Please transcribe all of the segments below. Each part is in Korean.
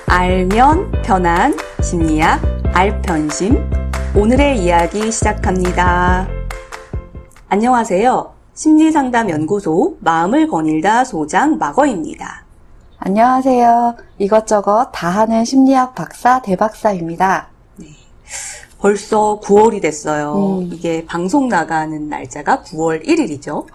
알면 편한 심리학 알편심 오늘의 이야기 시작합니다. 안녕하세요. 심리상담연구소 마음을 거닐다 소장 마거입니다. 안녕하세요. 이것저것 다 하는 심리학 박사 대박사입니다. 네, 벌써 9월이 됐어요. 이게 방송 나가는 날짜가 9월 1일이죠.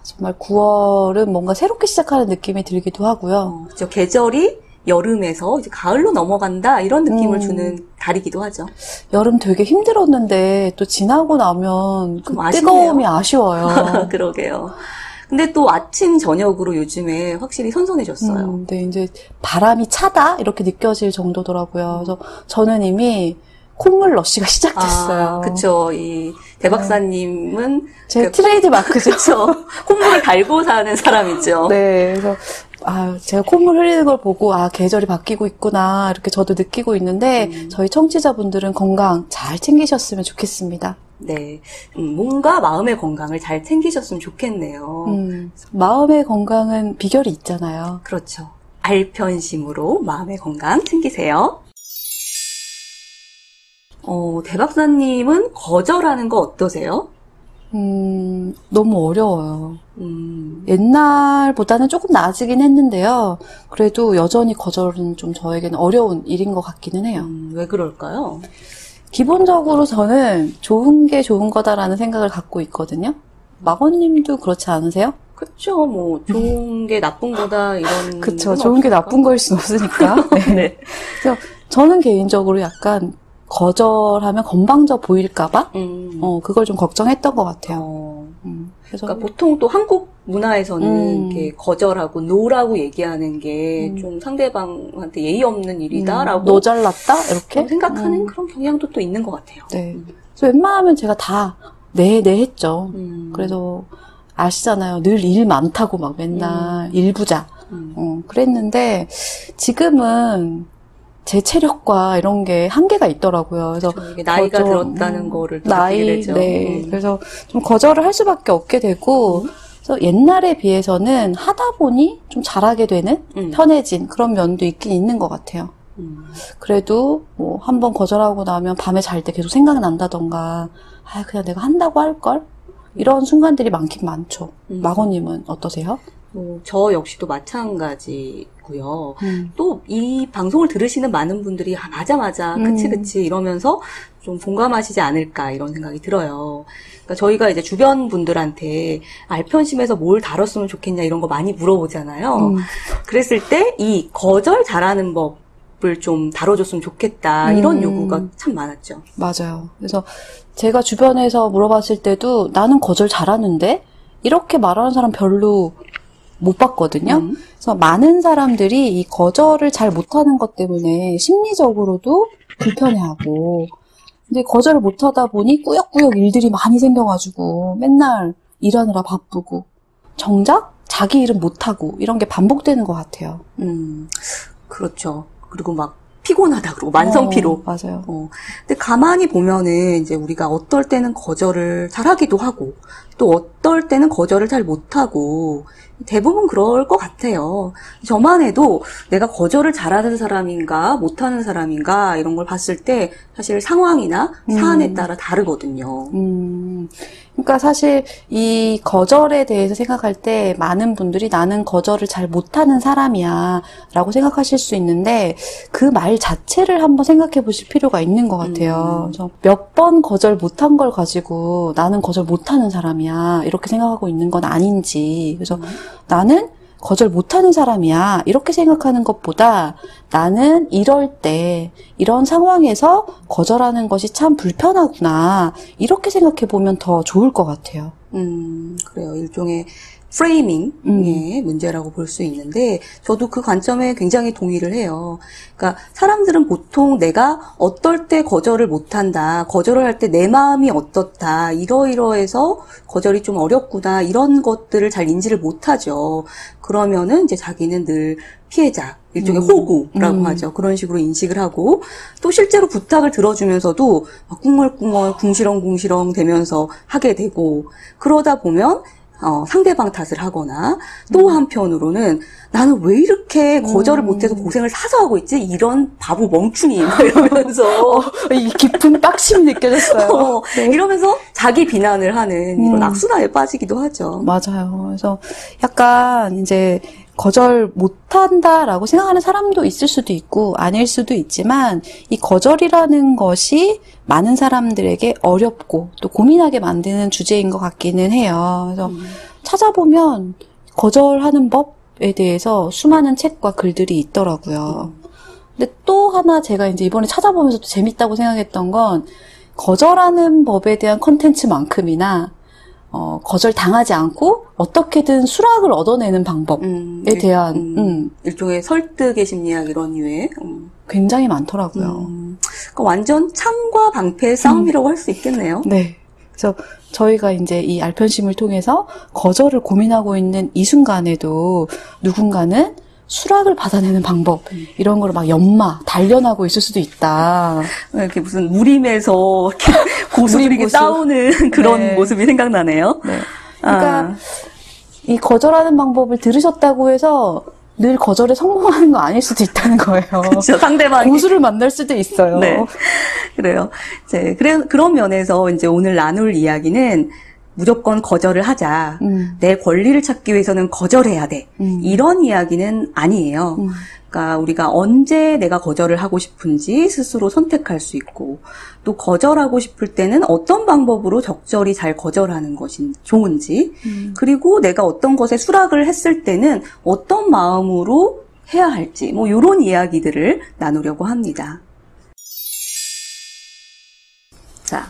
정말 9월은 뭔가 새롭게 시작하는 느낌이 들기도 하고요. 그렇죠. 계절이 여름에서 이제 가을로 넘어간다 이런 느낌을 주는 달이기도 하죠. 여름 되게 힘들었는데 또 지나고 나면 그 뜨거움이 아쉬워요. 그러게요. 근데 또 아침 저녁으로 요즘에 확실히 선선해졌어요. 네, 이제 바람이 차다 이렇게 느껴질 정도더라고요. 그래서 저는 이미 콧물 러쉬가 시작됐어요. 그쵸. 이 대박사님은 제 트레이드 마크죠. 그쵸. 콧물을 달고 사는 사람이죠. 네, 그래서 제가 콧물 흘리는 걸 보고 계절이 바뀌고 있구나 이렇게 저도 느끼고 있는데 저희 청취자분들은 건강 잘 챙기셨으면 좋겠습니다. 네, 몸과 마음의 건강을 잘 챙기셨으면 좋겠네요. 마음의 건강은 비결이 있잖아요. 그렇죠. 알편심으로 마음의 건강 챙기세요. 대박사님은 거절하는 거 어떠세요? 너무 어려워요. 옛날보다는 조금 나아지긴 했는데요. 그래도 여전히 거절은 좀 저에게는 어려운 일인 것 같기는 해요. 왜 그럴까요? 기본적으로 저는 좋은 게 좋은 거다라는 생각을 갖고 있거든요. 마거님도 그렇지 않으세요? 그렇죠. 뭐 좋은 게 나쁜 거다 이런. 그렇죠. 좋은 게 나쁜 거일 순 없으니까. 네. 그래서 저는 개인적으로 약간 거절하면 건방져 보일까봐 그걸 좀 걱정했던 것 같아요. 그래서 그러니까 보통 또 한국 문화에서는 이렇게 거절하고 노라고 얘기하는 게 좀 상대방한테 예의 없는 일이다라고 너 잘났다 이렇게 생각하는 그런 경향도 또 있는 것 같아요. 네. 그래서 웬만하면 제가 다 네 했죠. 그래서 아시잖아요. 늘 일 많다고 막 맨날 일부자. 그랬는데 지금은 제 체력과 이런 게 한계가 있더라고요. 그래서 이게 나이가 들었다는 거를 느끼게 되죠. 네. 그래서 좀 거절을 할 수밖에 없게 되고, 그래서 옛날에 비해서는 하다 보니 좀 잘하게 되는 편해진 그런 면도 있긴 있는 것 같아요. 그래도 뭐 한번 거절하고 나면 밤에 잘 때 계속 생각난다던가, 그냥 내가 한다고 할 걸 이런 순간들이 많긴 많죠. 마거님은 어떠세요? 저 역시도 마찬가지고요. 또 이 방송을 들으시는 많은 분들이 맞아 그치 이러면서 좀 공감하시지 않을까 이런 생각이 들어요. 그러니까 저희가 이제 주변 분들한테 알편심에서 뭘 다뤘으면 좋겠냐 이런 거 많이 물어보잖아요. 그랬을 때 이 거절 잘하는 법을 좀 다뤄줬으면 좋겠다 이런 요구가 참 많았죠. 맞아요. 그래서 제가 주변에서 물어봤을 때도 나는 거절 잘하는데 이렇게 말하는 사람 별로 못 봤거든요. 그래서 많은 사람들이 이 거절을 잘 못하는 것 때문에 심리적으로도 불편해하고, 근데 거절을 못하다 보니 꾸역꾸역 일들이 많이 생겨가지고 맨날 일하느라 바쁘고 정작 자기 일은 못하고 이런 게 반복되는 것 같아요. 그렇죠. 그리고 막 피곤하다 그러고 만성피로. 맞아요. 근데 가만히 보면은 이제 우리가 어떨 때는 거절을 잘하기도 하고 또 어떨 때는 거절을 잘 못하고 대부분 그럴 것 같아요. 저만 해도 내가 거절을 잘하는 사람인가 못하는 사람인가 이런 걸 봤을 때 사실 상황이나 사안에 따라 다르거든요. 그러니까 사실 이 거절에 대해서 생각할 때 많은 분들이 나는 거절을 잘 못하는 사람이야 라고 생각하실 수 있는데 그 말 자체를 한번 생각해 보실 필요가 있는 것 같아요. 몇 번 거절 못한 걸 가지고 나는 거절 못하는 사람이야 이렇게 생각하고 있는 건 아닌지, 그래서 나는 거절 못하는 사람이야 이렇게 생각하는 것보다 나는 이럴 때 이런 상황에서 거절하는 것이 참 불편하구나 이렇게 생각해 보면 더 좋을 것 같아요. 그래요. 일종의 프레이밍의 문제라고 볼 수 있는데 저도 그 관점에 굉장히 동의를 해요. 그러니까 사람들은 보통 내가 어떨 때 거절을 못한다, 거절을 할 때 내 마음이 어떻다, 이러이러해서 거절이 좀 어렵구나 이런 것들을 잘 인지를 못하죠. 그러면은 이제 자기는 늘 피해자, 일종의 호구라고 하죠. 그런 식으로 인식을 하고 또 실제로 부탁을 들어주면서도 막 꿍얼꿍얼 궁시렁궁시렁 되면서 하게 되고, 그러다 보면 상대방 탓을 하거나 또 한편으로는 나는 왜 이렇게 거절을 못해서 고생을 사서 하고 있지? 이런 바보 멍충이 막 이러면서 이 깊은 빡심이 느껴졌어요. 네. 이러면서 자기 비난을 하는 이런 악순환에 빠지기도 하죠. 맞아요. 그래서 약간 이제 거절 못한다라고 생각하는 사람도 있을 수도 있고 아닐 수도 있지만 이 거절이라는 것이 많은 사람들에게 어렵고 또 고민하게 만드는 주제인 것 같기는 해요. 그래서 찾아보면 거절하는 법에 대해서 수많은 책과 글들이 있더라고요. 근데 또 하나 제가 이제 이번에 찾아보면서 또 재밌다고 생각했던 건 거절하는 법에 대한 콘텐츠만큼이나 거절 당하지 않고 어떻게든 수락을 얻어내는 방법에 대한 일종의 설득의 심리학 이런 류의 굉장히 많더라고요. 그러니까 완전 참과 방패의 싸움이라고 할 수 있겠네요. 네. 그래서 저희가 이제 이 알편심을 통해서 거절을 고민하고 있는 이 순간에도 누군가는 수락을 받아내는 방법 이런 거를 막 단련하고 있을 수도 있다. 이렇게 무슨 무림에서 이렇게 고수들이 싸우는 그런 네. 모습이 생각나네요. 네. 그러니까 이 거절하는 방법을 들으셨다고 해서 늘 거절에 성공하는 거 아닐 수도 있다는 거예요. 그렇죠. 상대방이 고수를 만날 수도 있어요. 네. 그래요. 이제 그런 면에서 이제 오늘 나눌 이야기는 무조건 거절을 하자. 내 권리를 찾기 위해서는 거절해야 돼. 이런 이야기는 아니에요. 그러니까 우리가 언제 내가 거절을 하고 싶은지 스스로 선택할 수 있고 또 거절하고 싶을 때는 어떤 방법으로 적절히 잘 거절하는 것이 좋은지 그리고 내가 어떤 것에 수락을 했을 때는 어떤 마음으로 해야 할지 뭐 이런 이야기들을 나누려고 합니다. 자,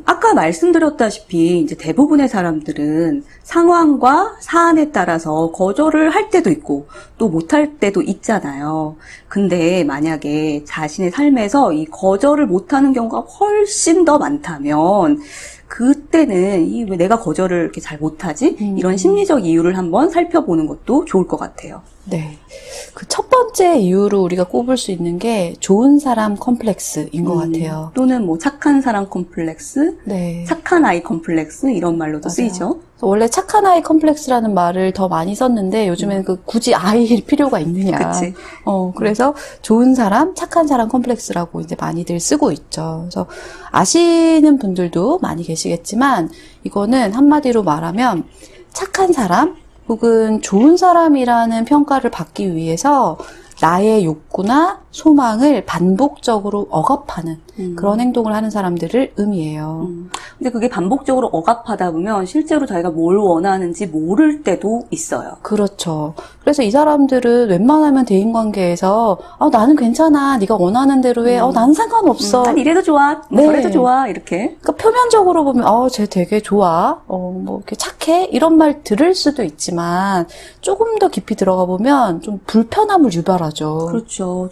아까 말씀드렸다시피 이제 대부분의 사람들은 상황과 사안에 따라서 거절을 할 때도 있고 또 못할 때도 있잖아요. 근데 만약에 자신의 삶에서 이 거절을 못하는 경우가 훨씬 더 많다면 그때는 왜 내가 거절을 이렇게 잘 못하지? 이런 심리적 이유를 한번 살펴보는 것도 좋을 것 같아요. 네. 그 첫 번째 이유로 우리가 꼽을 수 있는 게 좋은 사람 컴플렉스인 것 같아요. 또는 뭐 착한 사람 컴플렉스, 네. 착한 아이 컴플렉스 이런 말로도 쓰이죠. 원래 착한 아이 컴플렉스라는 말을 더 많이 썼는데 요즘에는 굳이 아이일 필요가 있느냐. 그치. 그래서 좋은 사람, 착한 사람 컴플렉스라고 이제 많이들 쓰고 있죠. 그래서 아시는 분들도 많이 계시겠지만 이거는 한마디로 말하면 착한 사람 혹은 좋은 사람이라는 평가를 받기 위해서 나의 욕구나 소망을 반복적으로 억압하는 그런 행동을 하는 사람들을 의미해요. 근데 그게 반복적으로 억압하다 보면 실제로 자기가 뭘 원하는지 모를 때도 있어요. 그렇죠. 그래서 이 사람들은 웬만하면 대인관계에서 나는 괜찮아, 네가 원하는 대로 해, 난 상관없어. 난 이래도 좋아, 네. 저래도 좋아 이렇게. 그러니까 표면적으로 보면 쟤 되게 좋아, 뭐 이렇게 착해 이런 말 들을 수도 있지만 조금 더 깊이 들어가 보면 좀 불편함을 유발하죠. 그렇죠.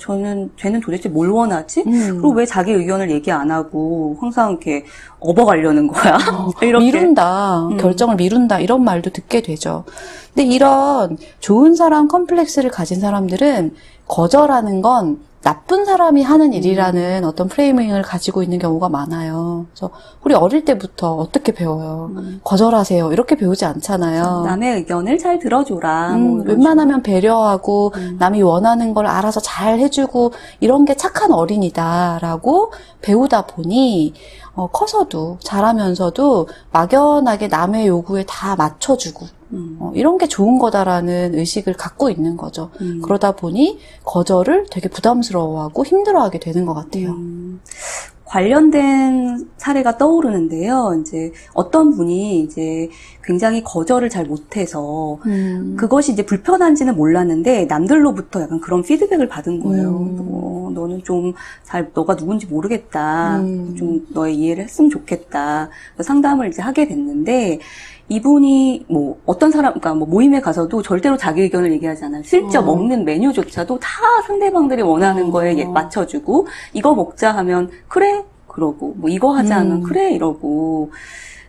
쟤는 도대체 뭘 원하지? 그리고 왜 자기 의견을 얘기 안 하고 항상 이렇게 업어가려는 거야? 이렇게. 미룬다, 결정을 미룬다 이런 말도 듣게 되죠. 근데 이런 좋은 사람 컴플렉스를 가진 사람들은 거절하는 건 나쁜 사람이 하는 일이라는 어떤 프레이밍을 가지고 있는 경우가 많아요. 그래서 우리 어릴 때부터 어떻게 배워요? 거절하세요. 이렇게 배우지 않잖아요. 남의 의견을 잘 들어줘라. 뭐 웬만하면 배려하고 남이 원하는 걸 알아서 잘 해주고 이런 게 착한 어린이다라고 배우다 보니 커서도 자라면서도 막연하게 남의 요구에 다 맞춰주고 이런 게 좋은 거다라는 의식을 갖고 있는 거죠. 그러다 보니 거절을 되게 부담스러워하고 힘들어하게 되는 것 같아요. 관련된 사례가 떠오르는데요. 이제 어떤 분이 이제 굉장히 거절을 잘 못해서 그것이 이제 불편한지는 몰랐는데 남들로부터 약간 그런 피드백을 받은 거예요. 너는 좀 너가 누군지 모르겠다. 좀 너의 이해를 했으면 좋겠다. 상담을 이제 하게 됐는데 이분이 뭐 어떤 사람, 그러니까 뭐 모임에 가서도 절대로 자기 의견을 얘기하지 않아요. 실제 먹는 메뉴조차도 다 상대방들이 원하는 거에 맞춰주고 이거 먹자 하면 그래 그러고 뭐 이거 하자 하면 그래 이러고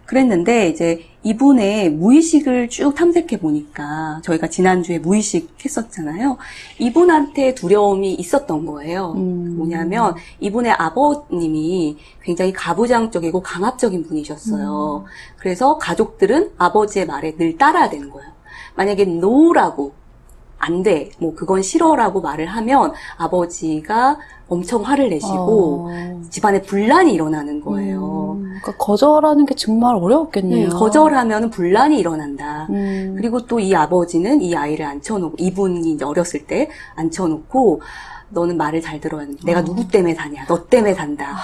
그랬는데 이제 이분의 무의식을 쭉 탐색해 보니까 저희가 지난주에 무의식 했었잖아요. 이분한테 두려움이 있었던 거예요. 뭐냐면 이분의 아버님이 굉장히 가부장적이고 강압적인 분이셨어요. 그래서 가족들은 아버지의 말에 늘 따라야 되는 거예요. 만약에 no라고 안 돼, 뭐 그건 싫어라고 말을 하면 아버지가 엄청 화를 내시고 집안에 분란이 일어나는 거예요. 그러니까 거절하는 게 정말 어려웠겠네요. 거절하면 분란이 일어난다. 그리고 또 이 아버지는 이 아이를 앉혀놓고, 이분이 이제 어렸을 때 앉혀놓고 너는 말을 잘 들어야 돼. 내가 누구 때문에 사냐. 너 때문에 산다.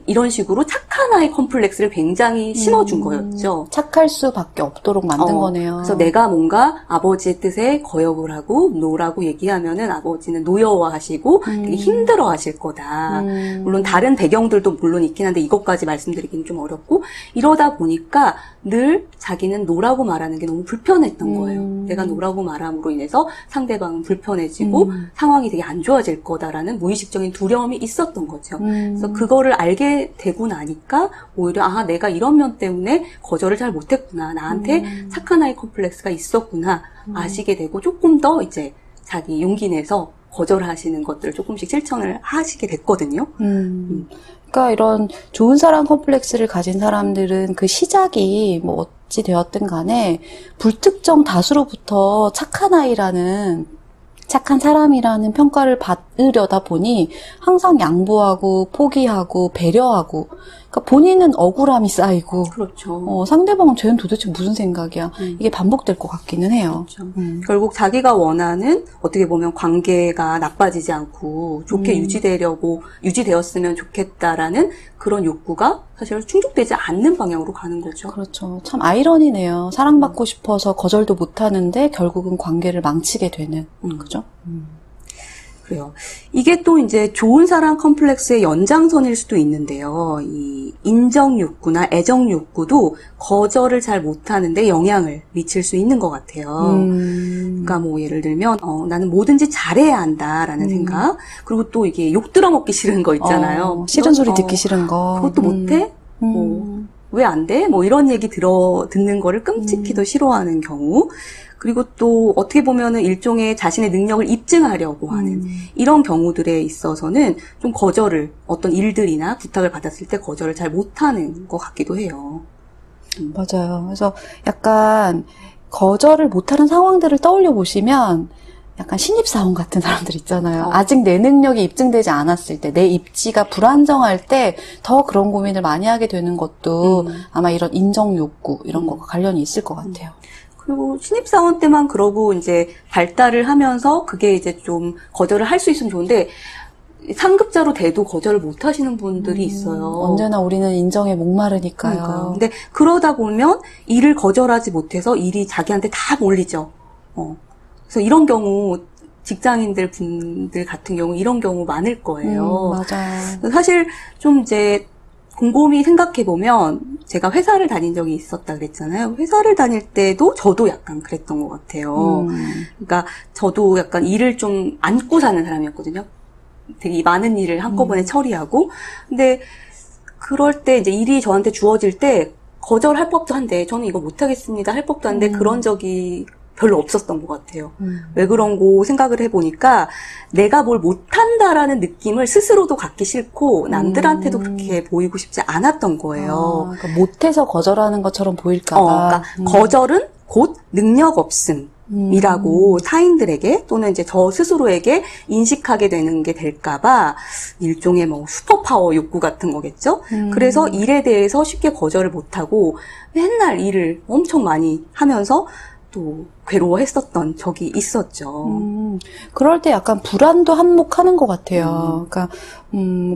이런 식으로 착한 아이 컴플렉스를 굉장히 심어준 거였죠. 착할 수밖에 없도록 만든 거네요. 그래서 내가 뭔가 아버지의 뜻에 거역을 하고 노라고 얘기하면은 아버지는 노여워하시고 되게 힘들어하실 거다. 물론 다른 배경들도 물론 있긴 한데 이것까지 말씀드리기는 좀 어렵고, 이러다 보니까 늘 자기는 노라고 말하는 게 너무 불편했던 거예요. 내가 노라고 말함으로 인해서 상대방은 불편해지고 상황이 되게 안 좋아질 거다라는 무의식적인 두려움이 있었던 거죠. 그래서 그거를 알게 되고 나니까 오히려 내가 이런 면 때문에 거절을 잘 못했구나. 나한테 착한 아이 컴플렉스가 있었구나. 아시게 되고 조금 더 이제 자기 용기 내서 거절하시는 것들을 조금씩 실천을 하시게 됐거든요. 그러니까 이런 좋은 사람 컴플렉스를 가진 사람들은 그 시작이 뭐 어찌 되었든 간에 불특정 다수로부터 착한 사람이라는 평가를 받으려다 보니 항상 양보하고 포기하고 배려하고, 그러니까 본인은 억울함이 쌓이고, 그렇죠. 상대방은 쟤는 도대체 무슨 생각이야. 이게 반복될 것 같기는 해요. 그렇죠. 결국 자기가 원하는 어떻게 보면 관계가 나빠지지 않고 좋게 유지되었으면 좋겠다라는 그런 욕구가 사실 충족되지 않는 방향으로 가는 거죠. 그렇죠. 참 아이러니네요. 사랑받고 싶어서 거절도 못하는데 결국은 관계를 망치게 되는. 그죠? 그래요. 이게 또 이제 좋은 사람 컴플렉스의 연장선일 수도 있는데요. 이 인정 욕구나 애정 욕구도 거절을 잘 못하는데 영향을 미칠 수 있는 것 같아요. 그러니까 뭐 예를 들면 나는 뭐든지 잘해야 한다라는 생각. 그리고 또 이게 욕 들어먹기 싫은 거 있잖아요. 싫은 소리 듣기 싫은 거. 그것도 못해? 왜 안 돼? 뭐 이런 얘기 듣는 거를 끔찍히 더 싫어하는 경우. 그리고 또 어떻게 보면은 일종의 자신의 능력을 입증하려고 하는 이런 경우들에 있어서는 좀 어떤 일들이나 부탁을 받았을 때 거절을 잘 못하는 것 같기도 해요. 맞아요. 그래서 약간 거절을 못하는 상황들을 떠올려 보시면 약간 신입사원 같은 사람들 있잖아요. 아직 내 능력이 입증되지 않았을 때, 내 입지가 불안정할 때 더 그런 고민을 많이 하게 되는 것도 아마 이런 인정 욕구 이런 거가 관련이 있을 것 같아요. 그리고 신입사원 때만 그러고 이제 발달을 하면서 그게 이제 좀 거절을 할 수 있으면 좋은데 상급자로 돼도 거절을 못 하시는 분들이 있어요. 언제나 우리는 인정에 목마르니까요. 그러니까요. 근데 그러다 보면 일을 거절하지 못해서 일이 자기한테 다 몰리죠. 그래서 이런 경우 분들 같은 경우 이런 경우 많을 거예요. 맞아요. 사실 좀 이제 곰곰이 생각해보면 제가 회사를 다닌 적이 있었다 그랬잖아요. 회사를 다닐 때도 저도 약간 그랬던 것 같아요. 그러니까 저도 약간 일을 좀 안고 사는 사람이었거든요. 되게 많은 일을 한꺼번에 처리하고. 근데 그럴 때 이제 일이 저한테 주어질 때 거절할 법도 한데 저는 이거 못하겠습니다 할 법도 한데 그런 적이 별로 없었던 것 같아요. 왜 그런고 생각을 해보니까 내가 뭘 못한다라는 느낌을 스스로도 갖기 싫고 남들한테도 그렇게 보이고 싶지 않았던 거예요. 그러니까 못해서 거절하는 것처럼 보일까 봐. 그러니까 거절은 곧 능력 없음이라고 타인들에게 또는 이제 저 스스로에게 인식하게 되는 게 될까봐 일종의 뭐 슈퍼파워 욕구 같은 거겠죠. 그래서 일에 대해서 쉽게 거절을 못하고 맨날 일을 엄청 많이 하면서 또 괴로워했었던 적이 있었죠. 그럴 때 약간 불안도 한몫하는 것 같아요. 그러니까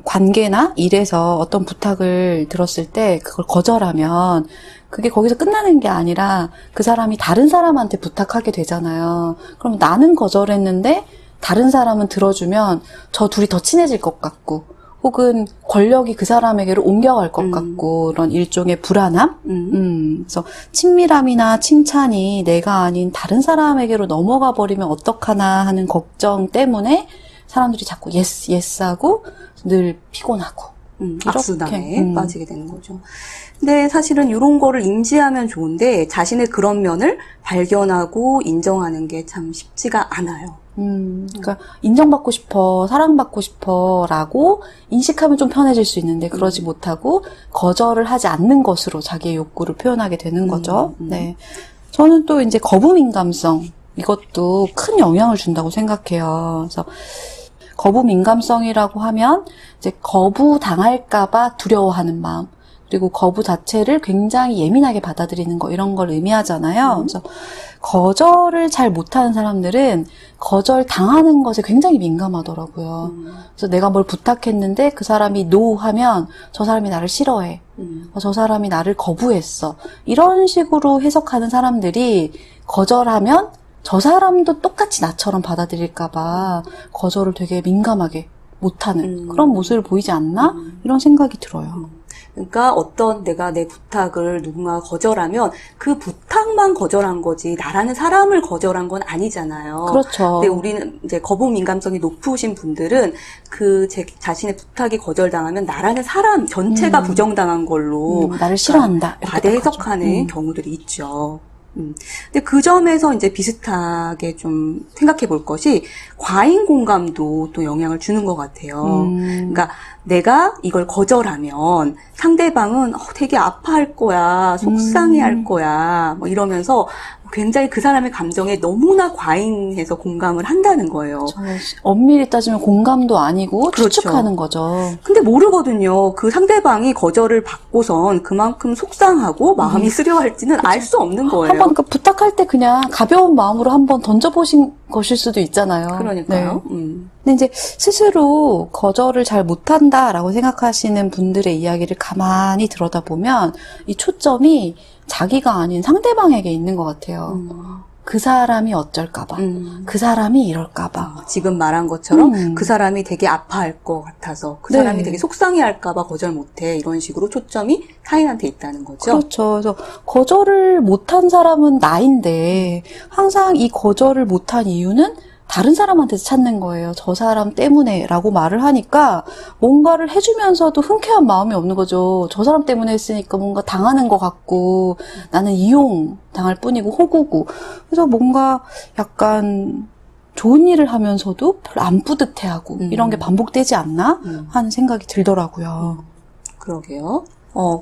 관계나 일에서 어떤 부탁을 들었을 때 그걸 거절하면 그게 거기서 끝나는 게 아니라 그 사람이 다른 사람한테 부탁하게 되잖아요. 그럼 나는 거절했는데 다른 사람은 들어주면 저 둘이 더 친해질 것 같고 혹은 권력이 그 사람에게로 옮겨갈 것 같고 그런 일종의 불안함? 그래서 친밀함이나 칭찬이 내가 아닌 다른 사람에게로 넘어가 버리면 어떡하나 하는 걱정 때문에 사람들이 자꾸 예스 하고 늘 피곤하고 악순환에 빠지게 되는 거죠. 근데 사실은 이런 거를 인지하면 좋은데 자신의 그런 면을 발견하고 인정하는 게 참 쉽지가 않아요. 그러니까 인정받고 싶어, 사랑받고 싶어라고 인식하면 좀 편해질 수 있는데 그러지 못하고 거절을 하지 않는 것으로 자기의 욕구를 표현하게 되는 거죠. 네. 저는 또 이제 거부 민감성 이것도 큰 영향을 준다고 생각해요. 그래서 거부 민감성이라고 하면 이제 거부 당할까봐 두려워하는 마음. 그리고 거부 자체를 굉장히 예민하게 받아들이는 거 이런 걸 의미하잖아요. 그래서 거절을 잘 못하는 사람들은 거절 당하는 것에 굉장히 민감하더라고요. 그래서 내가 뭘 부탁했는데 그 사람이 노 하면 저 사람이 나를 싫어해. 저 사람이 나를 거부했어. 이런 식으로 해석하는 사람들이 거절하면 저 사람도 똑같이 나처럼 받아들일까봐 거절을 되게 민감하게 못하는 그런 모습을 보이지 않나? 이런 생각이 들어요. 그러니까 어떤 내가 내 부탁을 누군가 거절하면 그 부탁만 거절한 거지 나라는 사람을 거절한 건 아니잖아요. 그렇죠. 근데 우리는 이제 거부 민감성이 높으신 분들은 그 자신의 부탁이 거절당하면 나라는 사람 전체가 부정당한 걸로 나를 싫어한다. 과대 해석하는 경우들이 있죠. 근데 그 점에서 이제 비슷하게 좀 생각해 볼 것이 과잉 공감도 또 영향을 주는 것 같아요. 그러니까 내가 이걸 거절하면 상대방은 되게 아파할 거야, 속상해할 거야, 뭐 이러면서 굉장히 그 사람의 감정에 너무나 과잉해서 공감을 한다는 거예요. 엄밀히 따지면 공감도 아니고 그렇죠. 추측하는 거죠. 근데 모르거든요. 그 상대방이 거절을 받고선 그만큼 속상하고 마음이 쓰려할지는 알 수 없는 거예요. 한번 그러니까 부탁할 때 그냥 가벼운 마음으로 한번 던져보신 것일 수도 있잖아요. 그러니까요. 네. 근데 이제 스스로 거절을 잘 못한다라고 생각하시는 분들의 이야기를 가만히 들여다보면 이 초점이 자기가 아닌 상대방에게 있는 것 같아요. 그 사람이 어쩔까봐, 그 사람이 이럴까봐. 지금 말한 것처럼 그 사람이 되게 아파할 것 같아서, 그 사람이 네. 되게 속상해할까봐 거절 못해. 이런 식으로 초점이 타인한테 있다는 거죠. 그렇죠. 그래서 거절을 못한 사람은 나인데 항상 이 거절을 못한 이유는 다른 사람한테서 찾는 거예요. 저 사람 때문에 라고 말을 하니까 뭔가를 해주면서도 흔쾌한 마음이 없는 거죠. 저 사람 때문에 했으니까 뭔가 당하는 것 같고 나는 이용당할 뿐이고 호구고. 그래서 뭔가 약간 좋은 일을 하면서도 별로 안 뿌듯해하고 이런 게 반복되지 않나 하는 생각이 들더라고요. 그러게요.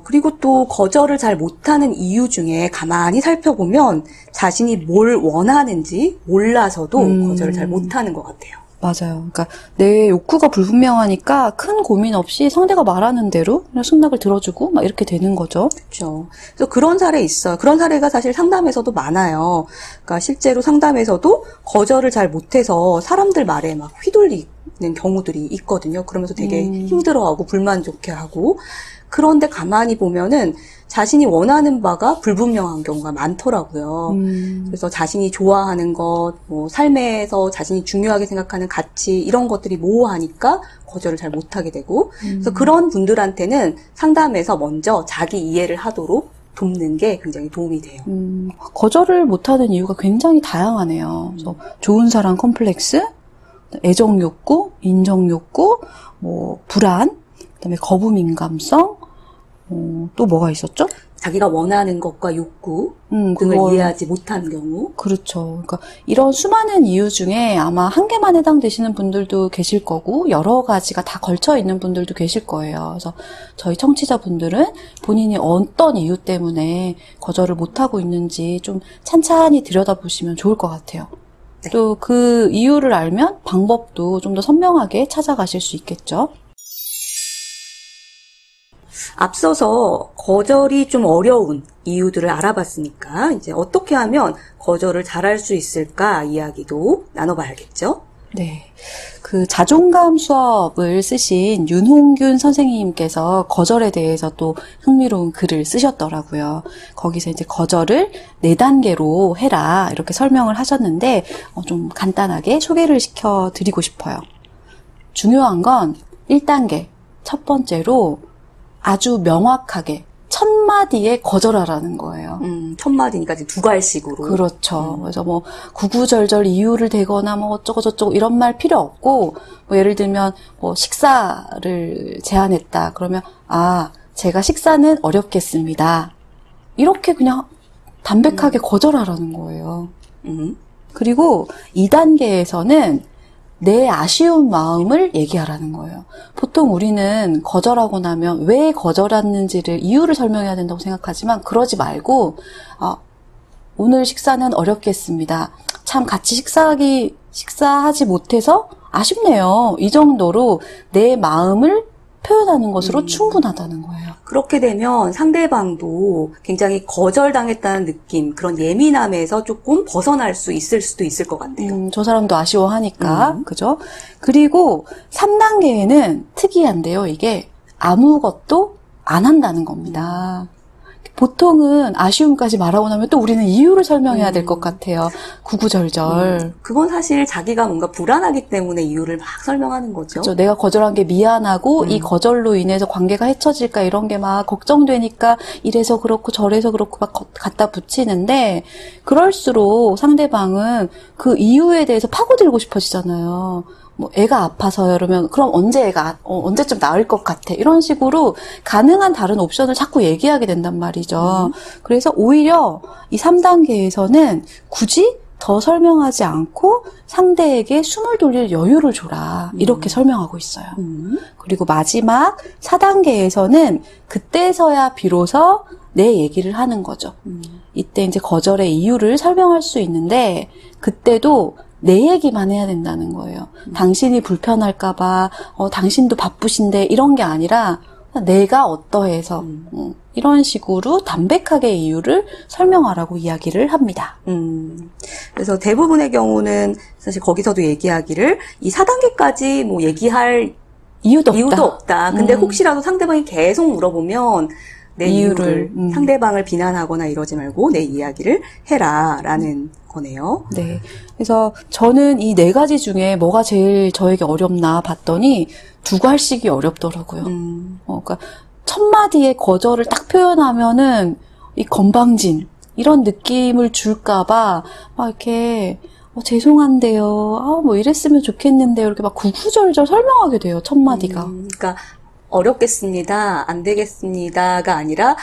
그리고 또 거절을 잘 못하는 이유 중에 가만히 살펴보면 자신이 뭘 원하는지 몰라서도 거절을 잘 못하는 것 같아요. 맞아요. 그러니까 내 욕구가 불분명하니까 큰 고민 없이 상대가 말하는 대로 그냥 승낙을 들어주고 막 이렇게 되는 거죠. 그렇죠. 그래서 그런 사례 있어요. 그런 사례가 사실 상담에서도 많아요. 그러니까 실제로 상담에서도 거절을 잘 못해서 사람들 말에 막 휘둘리는 경우들이 있거든요. 그러면서 되게 힘들어하고 불만족해하고 그런데 가만히 보면은 자신이 원하는 바가 불분명한 경우가 많더라고요. 그래서 자신이 좋아하는 것, 뭐 삶에서 자신이 중요하게 생각하는 가치 이런 것들이 모호하니까 거절을 잘 못하게 되고 그래서 그런 분들한테는 상담에서 먼저 자기 이해를 하도록 돕는 게 굉장히 도움이 돼요. 거절을 못하는 이유가 굉장히 다양하네요. 그래서 좋은 사람 컴플렉스, 애정 욕구, 인정 욕구, 뭐 불안, 그다음에 거부 민감성, 또 뭐가 있었죠? 자기가 원하는 것과 욕구 등을 이해하지 못한 경우. 그렇죠. 그러니까 이런 수많은 이유 중에 아마 한 개만 해당되시는 분들도 계실 거고 여러 가지가 다 걸쳐 있는 분들도 계실 거예요. 그래서 저희 청취자분들은 본인이 어떤 이유 때문에 거절을 못하고 있는지 좀 찬찬히 들여다보시면 좋을 것 같아요. 네. 또 그 이유를 알면 방법도 좀 더 선명하게 찾아가실 수 있겠죠. 앞서서 거절이 좀 어려운 이유들을 알아봤으니까 이제 어떻게 하면 거절을 잘할 수 있을까 이야기도 나눠봐야겠죠? 네. 그 자존감 수업을 쓰신 윤홍균 선생님께서 거절에 대해서 또 흥미로운 글을 쓰셨더라고요. 거기서 이제 거절을 4단계로 해라 이렇게 설명을 하셨는데 좀 간단하게 소개를 시켜드리고 싶어요. 중요한 건 1단계, 첫 번째로 아주 명확하게 첫 마디에 거절하라는 거예요. 첫 마디니까 지금 두 갈식으로. 그렇죠. 그래서 뭐 구구절절 이유를 대거나 뭐 어쩌고 저쩌고 이런 말 필요 없고, 뭐 예를 들면 뭐 식사를 제안했다. 그러면 제가 식사는 어렵겠습니다. 이렇게 그냥 담백하게 거절하라는 거예요. 그리고 2단계에서는 내 아쉬운 마음을 얘기하라는 거예요. 보통 우리는 거절하고 나면 왜 거절했는지를 이유를 설명해야 된다고 생각하지만 그러지 말고 오늘 식사는 어렵겠습니다. 참 같이 식사하지 못해서 아쉽네요. 이 정도로 내 마음을 표현하는 것으로 충분하다는 거예요. 그렇게 되면 상대방도 굉장히 거절당했다는 느낌, 그런 예민함에서 조금 벗어날 수 있을 수도 있을 것 같아요. 저 사람도 아쉬워하니까, 그죠? 그리고 3단계에는 특이한데요. 이게 아무것도 안 한다는 겁니다. 보통은 아쉬움까지 말하고 나면 또 우리는 이유를 설명해야 될 것 같아요. 구구절절. 그건 사실 자기가 뭔가 불안하기 때문에 이유를 막 설명하는 거죠. 그렇죠. 내가 거절한 게 미안하고 이 거절로 인해서 관계가 헤쳐질까 이런 게 막 걱정되니까 이래서 그렇고 저래서 그렇고 막 갖다 붙이는데 그럴수록 상대방은 그 이유에 대해서 파고들고 싶어지잖아요. 뭐 애가 아파서요. 그러면 그럼 언제쯤 나을 것 같아. 이런 식으로 가능한 다른 옵션을 자꾸 얘기하게 된단 말이죠. 그래서 오히려 이 3단계에서는 굳이 더 설명하지 않고 상대에게 숨을 돌릴 여유를 줘라. 이렇게 설명하고 있어요. 그리고 마지막 4단계에서는 그때서야 비로소 내 얘기를 하는 거죠. 이때 이제 거절의 이유를 설명할 수 있는데 그때도 내 얘기만 해야 된다는 거예요. 당신이 불편할까봐, 당신도 바쁘신데, 이런 게 아니라, 내가 어떠해서, 이런 식으로 담백하게 이유를 설명하라고 이야기를 합니다. 그래서 대부분의 경우는 사실 거기서도 얘기하기를, 이 4단계까지 뭐 얘기할 이유도 없다. 근데 혹시라도 상대방이 계속 물어보면, 내 이유를 상대방을 비난하거나 이러지 말고 내 이야기를 해라라는 거네요. 네. 그래서 저는 이 4가지 중에 뭐가 제일 저에게 어렵나 봤더니 두 갈씩이 어렵더라고요. 그러니까 첫 마디에 거절을 딱 표현하면은 이 건방진 이런 느낌을 줄까봐 막 이렇게 죄송한데요. 뭐 이랬으면 좋겠는데요. 이렇게 막 구구절절 설명하게 돼요. 첫 마디가. 그러니까 어렵겠습니다. 안 되겠습니다가 아니라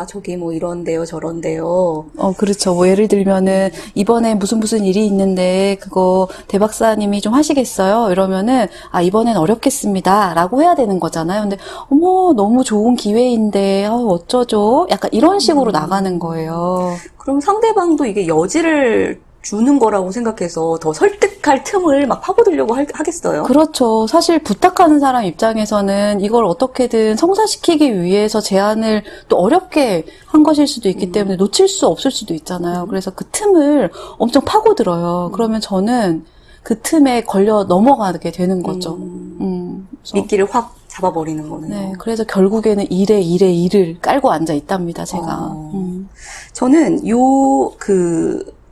저기 뭐 이런데요, 저런데요. 그렇죠. 뭐 예를 들면은 이번에 무슨 일이 있는데 그거 대 박사님이 좀 하시겠어요? 이러면은 이번엔 어렵겠습니다라고 해야 되는 거잖아요. 근데 너무 좋은 기회인데 어쩌죠? 약간 이런 식으로 나가는 거예요. 그럼 상대방도 이게 여지를 주는 거라고 생각해서 더 설득할 틈을 막 파고들려고 하겠어요? 그렇죠. 사실 부탁하는 사람 입장에서는 이걸 어떻게든 성사시키기 위해서 제안을 또 어렵게 한 것일 수도 있기 때문에 놓칠 수 없을 수도 있잖아요. 그래서 그 틈을 엄청 파고들어요. 그러면 저는 그 틈에 걸려 넘어가게 되는 거죠. 미끼를 확 잡아버리는 거네요. 네, 그래서 결국에는 일에 깔고 앉아 있답니다, 제가. 저는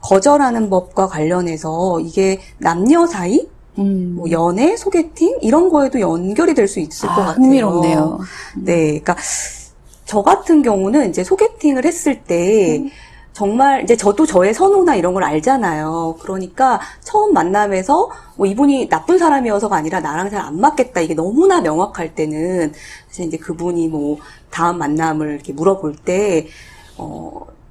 거절하는 법과 관련해서 이게 남녀 사이, 뭐 연애, 소개팅 이런 거에도 연결이 될 수 있을 것 같아요. 흥미롭네요. 네, 그러니까 저 같은 경우는 이제 소개팅을 했을 때 정말 이제 저도 저의 선호나 이런 걸 알잖아요. 그러니까 처음 만남에서 뭐 이분이 나쁜 사람이어서가 아니라 나랑 잘 안 맞겠다 이게 너무나 명확할 때는 사실 이제 그분이 뭐 다음 만남을 이렇게 물어볼 때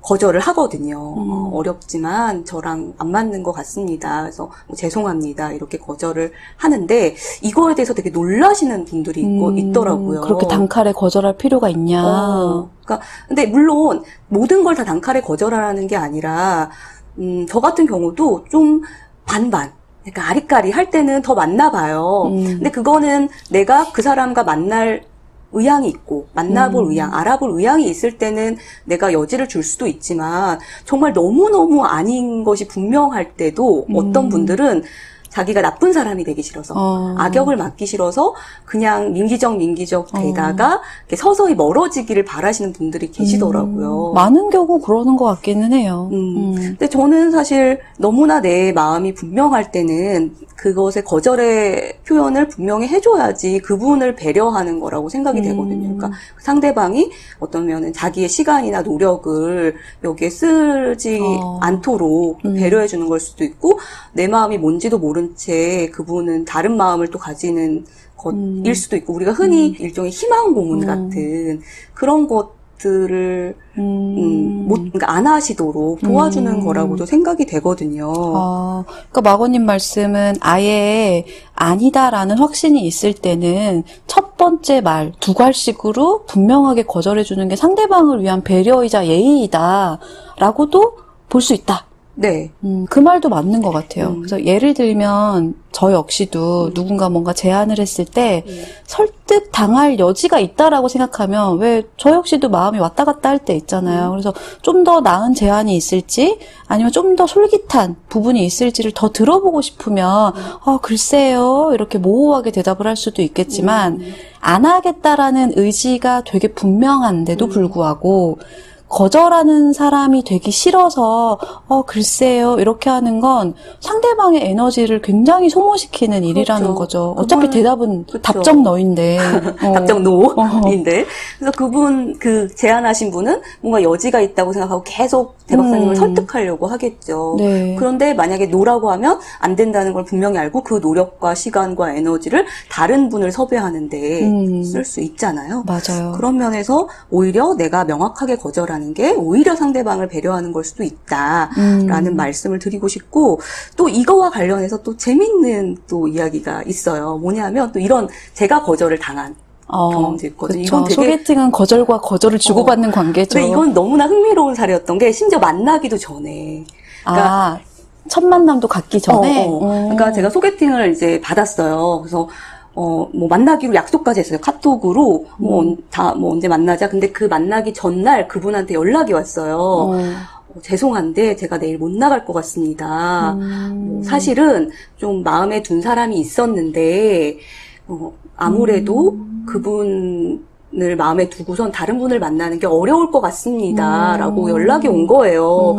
거절을 하거든요. 어렵지만 저랑 안 맞는 것 같습니다. 그래서 죄송합니다. 이렇게 거절을 하는데 이거에 대해서 되게 놀라시는 분들이 있더라고요. 그렇게 단칼에 거절할 필요가 있냐. 그러니까 근데 물론 모든 걸 다 단칼에 거절하라는 게 아니라 저 같은 경우도 좀 반반. 그러니까 아리까리 할 때는 더 맞나 봐요. 근데 그거는 내가 그 사람과 만날 의향이 있고 만나볼 의향, 알아볼 의향이 있을 때는 내가 여지를 줄 수도 있지만 정말 너무너무 아닌 것이 분명할 때도 어떤 분들은 자기가 나쁜 사람이 되기 싫어서 악역을 맡기 싫어서 그냥 민기적 되다가 이렇게 서서히 멀어지기를 바라시는 분들이 계시더라고요. 많은 경우 그러는 것 같기는 해요. 근데 저는 사실 너무나 내 마음이 분명할 때는 그것의 거절의 표현을 분명히 해줘야지 그분을 배려하는 거라고 생각이 되거든요. 그러니까 상대방이 어떠면은 자기의 시간이나 노력을 여기에 쓰지 않도록 배려해 주는 걸 수도 있고, 내 마음이 뭔지도 모른 채 그분은 다른 마음을 또 가지는 것일 수도 있고, 우리가 흔히 일종의 희망 고문 같은 그런 것들을 그러니까 안 하시도록 도와주는 거라고도 생각이 되거든요. 그러니까 마고님 말씀은 아예 아니다라는 확신이 있을 때는 첫 번째 말, 두 갈씩으로 분명하게 거절해주는 게 상대방을 위한 배려이자 예의이다라고도 볼 수 있다. 네. 그 말도 맞는 것 같아요. 그래서 예를 들면 저 역시도 누군가 뭔가 제안을 했을 때 설득 당할 여지가 있다라고 생각하면 왜 저 역시도 마음이 왔다 갔다 할 때 있잖아요. 그래서 좀 더 나은 제안이 있을지 아니면 좀 더 솔깃한 부분이 있을지를 더 들어보고 싶으면 글쎄요 이렇게 모호하게 대답을 할 수도 있겠지만 안 하겠다라는 의지가 되게 분명한데도 불구하고 거절하는 사람이 되기 싫어서 글쎄요 이렇게 하는 건 상대방의 에너지를 굉장히 소모시키는 일이라는 거죠. 어차피 대답은 답정 너인데. 답정 노인데. 그래서 그분 제안하신 분은 뭔가 여지가 있다고 생각하고 계속 대 박사님을 설득하려고 하겠죠. 네. 그런데 만약에 노라고 하면 안 된다는 걸 분명히 알고 그 노력과 시간과 에너지를 다른 분을 섭외하는데 쓸 수 있잖아요. 맞아요. 그런 면에서 오히려 내가 명확하게 거절하는 게 오히려 상대방을 배려하는 걸 수도 있다라는 말씀을 드리고 싶고, 또 이거와 관련해서 또 재밌는 또 이야기가 있어요. 뭐냐면 또 이런 제가 거절을 당한 경험도 있거든요. 이건 되게 소개팅은 거절과 거절을 주고받는 관계죠. 근데 이건 너무나 흥미로운 사례였던 게 심지어 만나기도 전에. 그러니까 첫 만남도 갖기 전에. 그러니까 제가 소개팅을 이제 받았어요. 그래서 뭐 만나기로 약속까지 했어요. 카톡으로 언제 만나자. 근데 그 만나기 전날 그분한테 연락이 왔어요. 죄송한데 제가 내일 못 나갈 것 같습니다. 사실은 좀 마음에 둔 사람이 있었는데 아무래도 그분을 마음에 두고선 다른 분을 만나는 게 어려울 것 같습니다. 라고 연락이 온 거예요.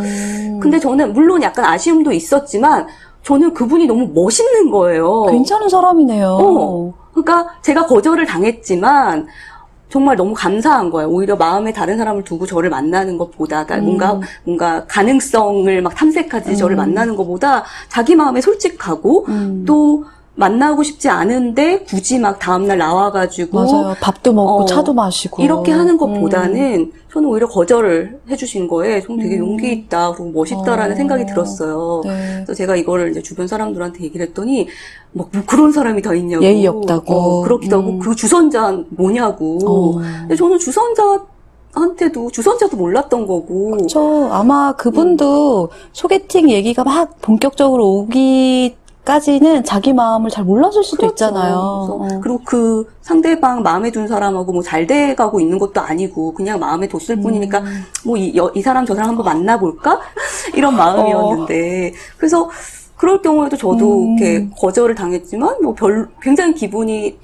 근데 저는 물론 약간 아쉬움도 있었지만 저는 그분이 너무 멋있는 거예요. 괜찮은 사람이네요. 그러니까 제가 거절을 당했지만 정말 너무 감사한 거예요. 오히려 마음에 다른 사람을 두고 저를 만나는 것보다, 그러니까 뭔가 가능성을 막 탐색하지 저를 만나는 것보다 자기 마음에 솔직하고 또 만나고 싶지 않은데 굳이 막 다음날 나와가지고 맞아요. 밥도 먹고 차도 마시고 이렇게 하는 것보다는 저는 오히려 거절을 해주신 거에 좀 되게 용기 있다, 그리고 멋있다라는 생각이 들었어요. 네. 그래서 제가 이거를 이제 주변 사람들한테 얘기를 했더니 뭐 그런 사람이 다 있냐고, 예의 없다고, 그렇기도 하고 그 주선자 뭐냐고. 근데 저는 주선자도 몰랐던 거고. 그렇죠. 아마 그분도 소개팅 얘기가 막 본격적으로 오기까지는 자기 마음을 잘 몰랐을 수도 있잖아요. 그리고 그 상대방 마음에 둔 사람하고 뭐 잘 돼가고 있는 것도 아니고 그냥 마음에 뒀을 뿐이니까 뭐 이 사람 저 사람 한번 만나볼까? 이런 마음이었는데. 그래서 그럴 경우에도 저도 이렇게 거절을 당했지만 뭐 굉장히 기분이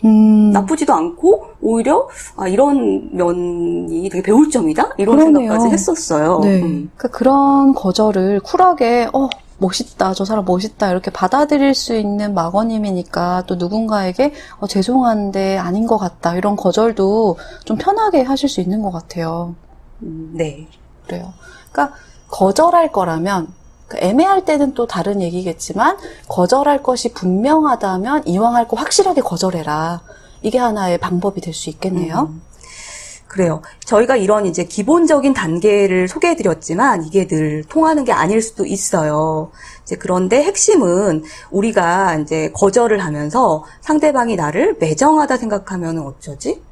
나쁘지도 않고 오히려 이런 면이 되게 배울 점이다? 이런 생각까지 했었어요. 네. 그러니까 그런 거절을 쿨하게 멋있다, 저 사람 멋있다 이렇게 받아들일 수 있는 마거님이니까 또 누군가에게 죄송한데 아닌 것 같다 이런 거절도 좀 편하게 하실 수 있는 것 같아요. 네. 그래요. 그러니까 거절할 거라면 애매할 때는 또 다른 얘기겠지만 거절할 것이 분명하다면 이왕 할 거 확실하게 거절해라. 이게 하나의 방법이 될 수 있겠네요. 그래요. 저희가 이런 이제 기본적인 단계를 소개해드렸지만 이게 늘 통하는 게 아닐 수도 있어요. 이제 그런데 핵심은 우리가 이제 거절을 하면서 상대방이 나를 매정하다 생각하면 어쩌지?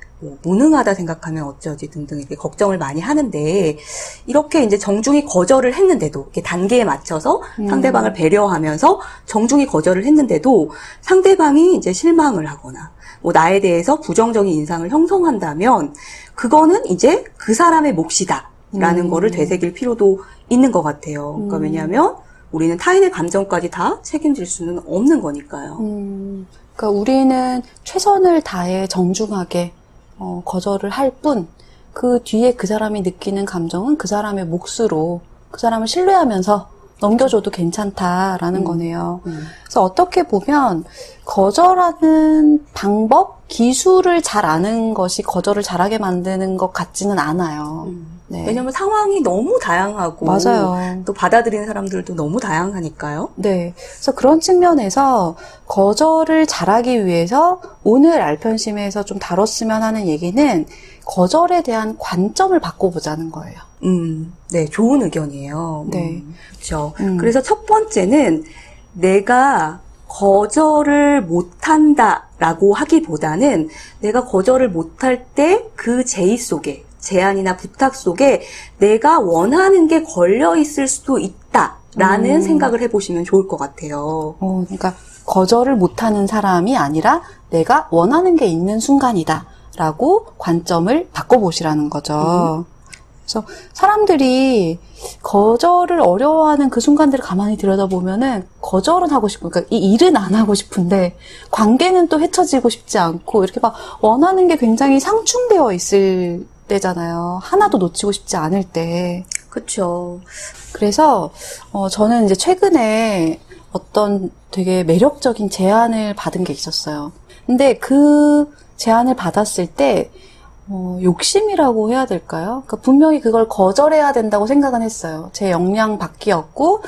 무능하다 생각하면 어쩌지 등등 이렇게 걱정을 많이 하는데, 이렇게 이제 정중히 거절을 했는데도 이렇게 단계에 맞춰서 상대방을 배려하면서 정중히 거절을 했는데도 상대방이 이제 실망을 하거나 뭐 나에 대해서 부정적인 인상을 형성한다면 그거는 이제 그 사람의 몫이다라는 거를 되새길 필요도 있는 것 같아요. 그러니까 왜냐하면 우리는 타인의 감정까지 다 책임질 수는 없는 거니까요. 그러니까 우리는 최선을 다해 정중하게 거절을 할 뿐, 그 뒤에 그 사람이 느끼는 감정은 그 사람의 몫으로 그 사람을 신뢰하면서 넘겨줘도 괜찮다라는 거네요. 그래서 어떻게 보면 거절하는 방법, 기술을 잘 아는 것이 거절을 잘하게 만드는 것 같지는 않아요. 네. 왜냐하면 상황이 너무 다양하고 맞아요. 또 받아들이는 사람들도 너무 다양하니까요. 네. 그래서 그런 측면에서 거절을 잘하기 위해서 오늘 알편심에서 좀 다뤘으면 하는 얘기는 거절에 대한 관점을 바꿔보자는 거예요. 네, 좋은 의견이에요. 네. 그렇죠. 그래서 첫 번째는 내가 거절을 못한다라고 하기보다는 내가 거절을 못할 때 그 제의 속에, 제안이나 부탁 속에 내가 원하는 게 걸려 있을 수도 있다라는 생각을 해보시면 좋을 것 같아요. 그러니까 거절을 못하는 사람이 아니라 내가 원하는 게 있는 순간이다라고 관점을 바꿔보시라는 거죠. 그래서 사람들이 거절을 어려워하는 그 순간들을 가만히 들여다보면은 거절은 하고 싶고, 그러니까 이 일은 안 하고 싶은데 관계는 또 헤쳐지고 싶지 않고 이렇게 막 원하는 게 굉장히 상충되어 있을 때잖아요. 하나도 놓치고 싶지 않을 때. 그렇죠. 그래서 저는 이제 최근에 어떤 되게 매력적인 제안을 받은 게 있었어요. 근데 그 제안을 받았을 때 욕심이라고 해야 될까요? 그러니까 분명히 그걸 거절해야 된다고 생각은 했어요. 제 역량 밖이었고,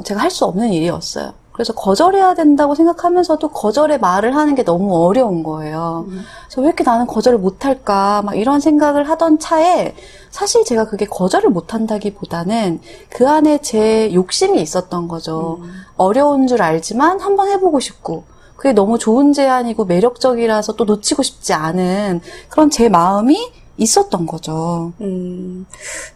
제가 할 수 없는 일이었어요. 그래서 거절해야 된다고 생각하면서도 거절의 말을 하는 게 너무 어려운 거예요. 그래서 왜 이렇게 나는 거절을 못할까? 막 이런 생각을 하던 차에 사실 제가 그게 거절을 못한다기보다는 그 안에 제 욕심이 있었던 거죠. 어려운 줄 알지만 한번 해보고 싶고, 그게 너무 좋은 제안이고 매력적이라서 또 놓치고 싶지 않은 그런 제 마음이 있었던 거죠.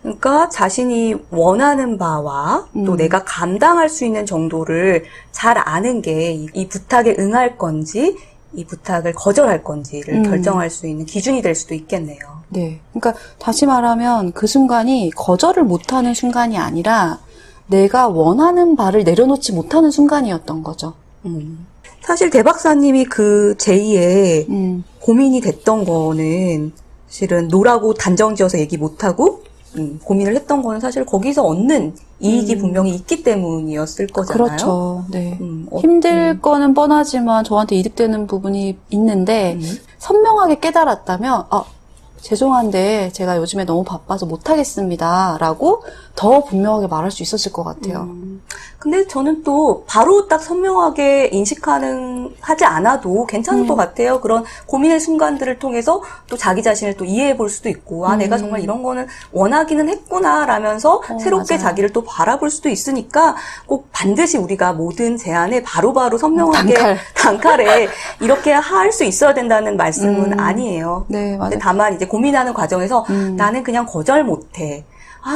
그러니까 자신이 원하는 바와 또 내가 감당할 수 있는 정도를 잘 아는 게 이 부탁에 응할 건지 이 부탁을 거절할 건지를 결정할 수 있는 기준이 될 수도 있겠네요. 네. 그러니까 다시 말하면 그 순간이 거절을 못하는 순간이 아니라 내가 원하는 바를 내려놓지 못하는 순간이었던 거죠. 사실 대 박사님이 그 제의에 고민이 됐던 거는 실은 노라고 단정지어서 얘기 못하고 고민을 했던 거는 사실 거기서 얻는 이익이 분명히 있기 때문이었을 거잖아요. 그렇죠. 네. 힘들 거는 뻔하지만 저한테 이득되는 부분이 있는데 선명하게 깨달았다면 죄송한데 제가 요즘에 너무 바빠서 못하겠습니다 라고 더 분명하게 말할 수 있었을 것 같아요. 근데 저는 또 바로 딱 선명하게 하지 않아도 괜찮을 것 같아요. 그런 고민의 순간들을 통해서 또 자기 자신을 또 이해해 볼 수도 있고, 내가 정말 이런 거는 원하기는 했구나 라면서 새롭게 맞아요. 자기를 또 바라볼 수도 있으니까 꼭 반드시 우리가 모든 제안에 바로바로 선명하게 단칼에 이렇게 할 수 있어야 된다는 말씀은 아니에요. 네, 맞아요. 근데 다만 이제 고민하는 과정에서 나는 그냥 거절 못해.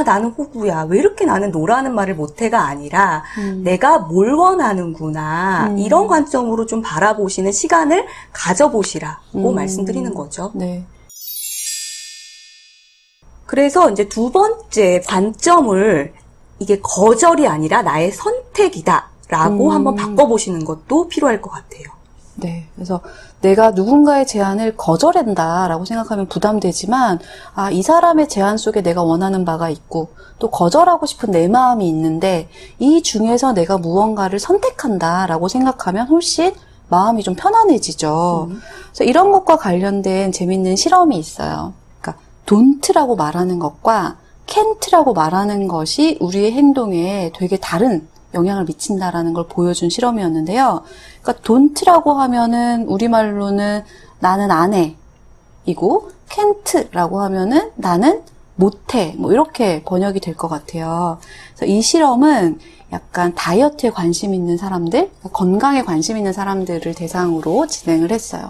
나는 호구야. 왜 이렇게 나는 노라는 말을 못해가 아니라 내가 뭘 원하는구나. 이런 관점으로 좀 바라보시는 시간을 가져보시라고 말씀드리는 거죠. 네. 그래서 이제 두 번째 관점을 이게 거절이 아니라 나의 선택이다라고 한번 바꿔보시는 것도 필요할 것 같아요. 네. 그래서 내가 누군가의 제안을 거절한다라고 생각하면 부담되지만, 이 사람의 제안 속에 내가 원하는 바가 있고, 또 거절하고 싶은 내 마음이 있는데, 이 중에서 내가 무언가를 선택한다라고 생각하면 훨씬 마음이 좀 편안해지죠. 그래서 이런 것과 관련된 재밌는 실험이 있어요. 그러니까, don't라고 말하는 것과 can't라고 말하는 것이 우리의 행동에 되게 다른 영향을 미친다라는 걸 보여준 실험이었는데요. 그러니까 don't라고 하면은 우리말로는 나는 안 해 이고 can't라고 하면은 나는 못해 뭐 이렇게 번역이 될 것 같아요. 그래서 이 실험은 약간 다이어트에 관심 있는 사람들, 건강에 관심 있는 사람들을 대상으로 진행을 했어요.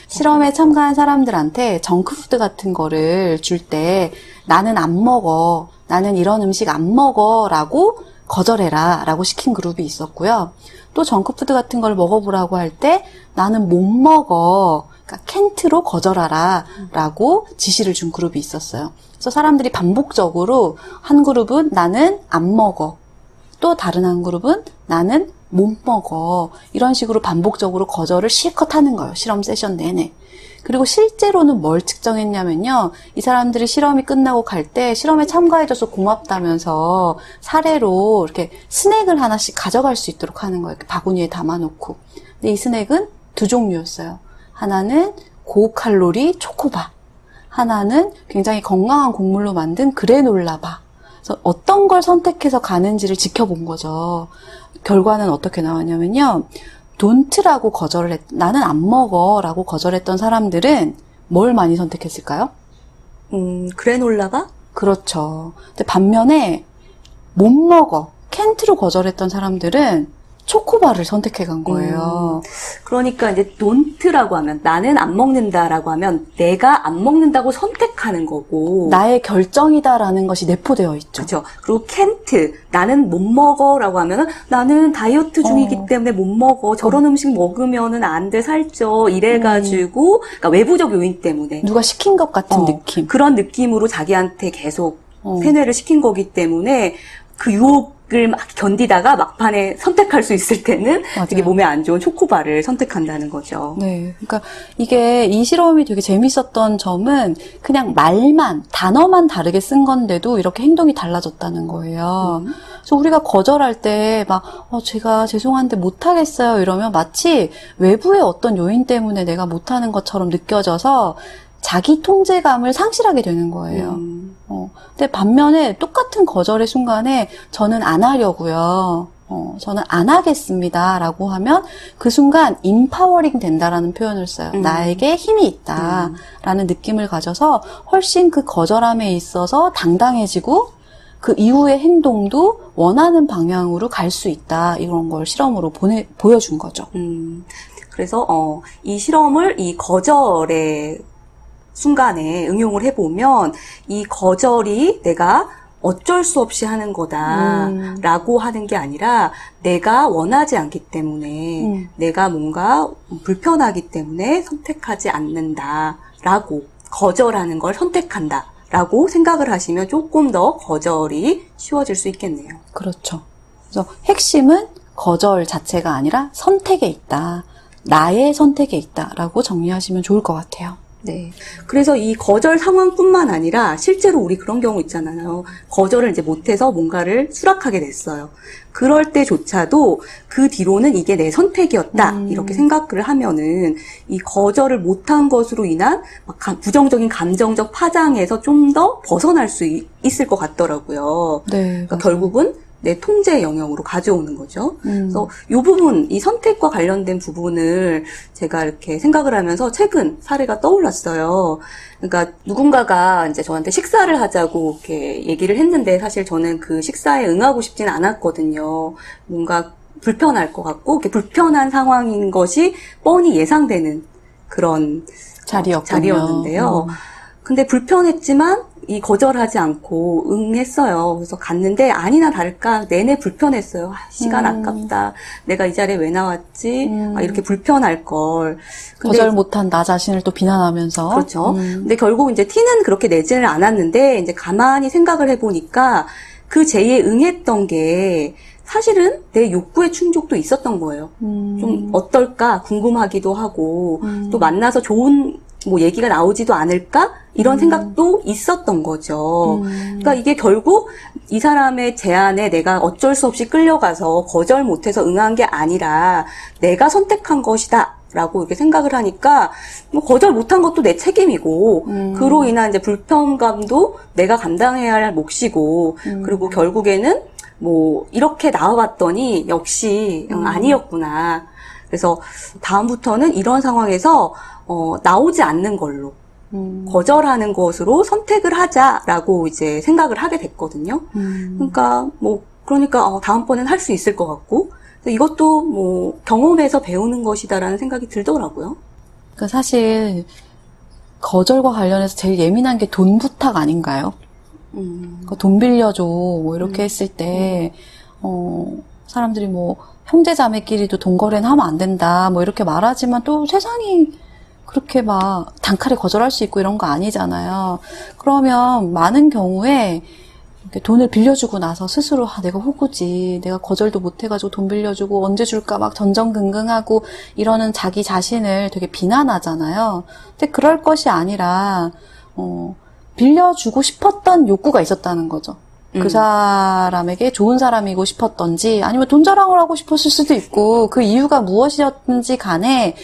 실험에 참가한 사람들한테 정크푸드 같은 거를 줄 때 나는 안 먹어, 나는 이런 음식 안 먹어 라고 거절해라 라고 시킨 그룹이 있었고요. 또 정크푸드 같은 걸 먹어보라고 할 때 나는 못 먹어, 그러니까 can't로 거절하라 라고 지시를 준 그룹이 있었어요. 그래서 사람들이 반복적으로 한 그룹은 나는 안 먹어, 또 다른 한 그룹은 나는 못 먹어. 이런 식으로 반복적으로 거절을 실컷 하는 거예요. 실험 세션 내내. 그리고 실제로는 뭘 측정했냐면요. 이 사람들이 실험이 끝나고 갈 때 실험에 참가해줘서 고맙다면서 사례로 이렇게 스낵을 하나씩 가져갈 수 있도록 하는 거예요. 이렇게 바구니에 담아놓고. 근데 이 스낵은 두 종류였어요. 하나는 고칼로리 초코바. 하나는 굉장히 건강한 곡물로 만든 그래놀라바. 그래서 어떤 걸 선택해서 가는지를 지켜본 거죠. 결과는 어떻게 나왔냐면요. don't라고 나는 안 먹어 라고 거절했던 사람들은 뭘 많이 선택했을까요? 그래놀라바? 그렇죠. 근데 반면에 못 먹어, can't로 거절했던 사람들은 초코바를 선택해 간 거예요. 그러니까 이제 don't라고 하면 나는 안 먹는다라고 하면 내가 안 먹는다고 선택하는 거고 나의 결정이다라는 것이 내포되어 있죠. 그렇죠. 그리고 can't 나는 못 먹어라고 하면은 나는 다이어트 중이기 때문에 못 먹어. 저런 음식 먹으면은 안 돼 살쪄 이래가지고 그러니까 외부적 요인 때문에 누가 시킨 것 같은 느낌. 그런 느낌으로 자기한테 계속 세뇌를 시킨 거기 때문에 그 유혹을 막 견디다가 막판에 선택할 수 있을 때는 맞아요. 되게 몸에 안 좋은 초코바를 선택한다는 거죠. 네. 그러니까 이 실험이 되게 재밌었던 점은 그냥 단어만 다르게 쓴 건데도 이렇게 행동이 달라졌다는 거예요. 그래서 우리가 거절할 때 제가 죄송한데 못하겠어요 이러면 마치 외부의 어떤 요인 때문에 내가 못하는 것처럼 느껴져서 자기 통제감을 상실하게 되는 거예요. 근데 반면에 똑같은 거절의 순간에 저는 안 하려고요. 저는 안 하겠습니다. 라고 하면 그 순간 인파워링 된다라는 표현을 써요. 나에게 힘이 있다. 라는 느낌을 가져서 훨씬 그 거절함에 있어서 당당해지고 그 이후의 행동도 원하는 방향으로 갈 수 있다. 이런 걸 실험으로 보여준 거죠. 그래서 이 실험을 이 거절의 순간에 응용을 해보면 이 거절이 내가 어쩔 수 없이 하는 거다라고 하는 게 아니라 내가 원하지 않기 때문에 내가 뭔가 불편하기 때문에 선택하지 않는다라고 거절하는 걸 선택한다라고 생각을 하시면 조금 더 거절이 쉬워질 수 있겠네요. 그렇죠. 그래서 핵심은 거절 자체가 아니라 선택에 있다. 나의 선택에 있다라고 정리하시면 좋을 것 같아요. 네. 그래서 이 거절 상황뿐만 아니라 실제로 우리 그런 경우 있잖아요. 거절을 이제 못해서 뭔가를 수락하게 됐어요. 그럴 때조차도 그 뒤로는 이게 내 선택이었다. 이렇게 생각을 하면은 이 거절을 못한 것으로 인한 부정적인 감정적 파장에서 좀 더 벗어날 수 있을 것 같더라고요. 네. 그러니까 결국은 내 통제 영역으로 가져오는 거죠. 그래서 이 부분, 이 선택과 관련된 부분을 제가 이렇게 생각을 하면서 최근 사례가 떠올랐어요. 그러니까 누군가가 이제 저한테 식사를 하자고 이렇게 얘기를 했는데 사실 저는 그 식사에 응하고 싶지는 않았거든요. 뭔가 불편할 것 같고, 이렇게 불편한 상황인 것이 뻔히 예상되는 그런 자리였는데요. 근데 불편했지만 이 거절하지 않고 응했어요. 그래서 갔는데 아니나 다를까 내내 불편했어요. 시간 아깝다. 내가 이 자리에 왜 나왔지? 이렇게 불편할 걸. 근데 거절 못한 나 자신을 또 비난하면서. 그렇죠. 근데 결국 이제 티는 그렇게 내지는 않았는데 이제 가만히 생각을 해보니까 그 제의에 응했던 게 사실은 내 욕구의 충족도 있었던 거예요. 좀 어떨까 궁금하기도 하고 또 만나서 좋은 얘기가 나오지도 않을까? 이런 생각도 있었던 거죠. 그러니까 이게 결국 이 사람의 제안에 내가 어쩔 수 없이 끌려가서 거절 못해서 응한 게 아니라 내가 선택한 것이다. 라고 이렇게 생각을 하니까 거절 못한 것도 내 책임이고 그로 인한 이제 불편감도 내가 감당해야 할 몫이고 그리고 결국에는 이렇게 나와봤더니 역시 아니었구나. 그래서 다음부터는 이런 상황에서 나오지 않는 걸로 거절하는 것으로 선택을 하자라고 이제 생각을 하게 됐거든요. 그러니까 다음번엔 할 수 있을 것 같고 이것도 경험에서 배우는 것이다라는 생각이 들더라고요. 그러니까 사실 거절과 관련해서 제일 예민한 게 돈 부탁 아닌가요? 그러니까 돈 빌려줘 이렇게 했을 때 사람들이 형제 자매끼리도 돈 거래는 하면 안 된다 이렇게 말하지만 또 세상이 그렇게 단칼에 거절할 수 있고 이런 거 아니잖아요. 그러면 많은 경우에 이렇게 돈을 빌려주고 나서 스스로 내가 호구지, 내가 거절도 못해가지고 돈 빌려주고 언제 줄까 막 전전긍긍하고 이러는 자기 자신을 되게 비난하잖아요. 근데 그럴 것이 아니라 빌려주고 싶었던 욕구가 있었다는 거죠. 그 사람에게 좋은 사람이고 싶었던지 아니면 돈 자랑을 하고 싶었을 수도 있고 그 이유가 무엇이었든지 간에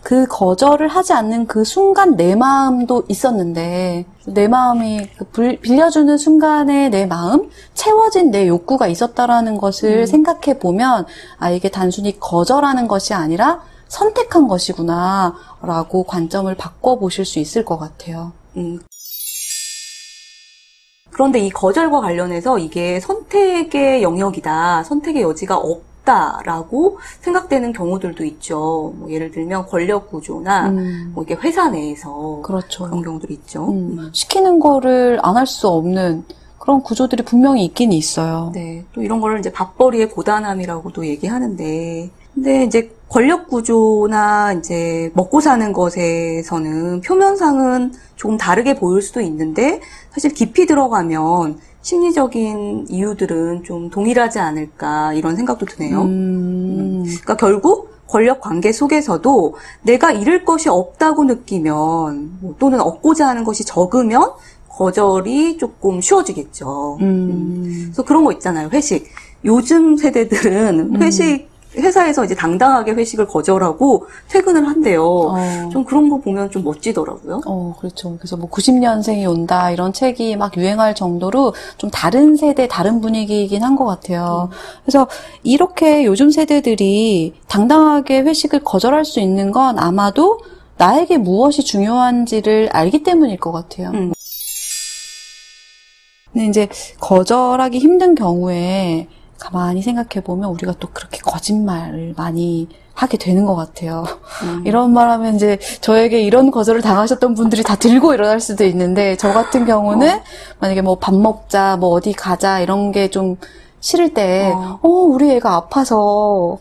그 거절을 하지 않는 그 순간 내 마음도 있었는데 내 마음이 빌려주는 순간에 내 마음 채워진 내 욕구가 있었다라는 것을 생각해 보면 이게 단순히 거절하는 것이 아니라 선택한 것이구나 라고 관점을 바꿔보실 수 있을 것 같아요. 그런데 이 거절과 관련해서 이게 선택의 영역이다, 선택의 여지가 없다라고 생각되는 경우들도 있죠. 뭐 예를 들면 권력 구조나 뭐 이게 회사 내에서 그렇죠. 그런 경우들이 있죠. 시키는 거를 안 할 수 없는 그런 구조들이 분명히 있긴 있어요. 네, 또 이런 거를 이제 밥벌이의 고단함이라고도 얘기하는데, 근데 이제 권력 구조나 이제 먹고 사는 것에서는 표면상은 조금 다르게 보일 수도 있는데 사실 깊이 들어가면 심리적인 이유들은 좀 동일하지 않을까 이런 생각도 드네요. 그러니까 결국 권력 관계 속에서도 내가 잃을 것이 없다고 느끼면 또는 얻고자 하는 것이 적으면 거절이 조금 쉬워지겠죠. 그래서 그런 거 있잖아요. 회식. 요즘 세대들은 회사에서 이제 당당하게 회식을 거절하고 퇴근을 한대요. 좀 그런 거 보면 좀 멋지더라고요. 그렇죠. 그래서 뭐 90년생이 온다 이런 책이 막 유행할 정도로 좀 다른 세대, 다른 분위기이긴 한 것 같아요. 그래서 이렇게 요즘 세대들이 당당하게 회식을 거절할 수 있는 건 아마도 나에게 무엇이 중요한지를 알기 때문일 것 같아요. 근데 이제 거절하기 힘든 경우에 가만히 생각해보면 우리가 또 그렇게 거짓말을 많이 하게 되는 것 같아요. 이런 말 하면 이제 저에게 이런 거절을 당하셨던 분들이 다 들고 일어날 수도 있는데 저 같은 경우는 만약에 뭐 밥 먹자, 뭐 어디 가자 이런 게 좀 싫을 때 우리 애가 아파서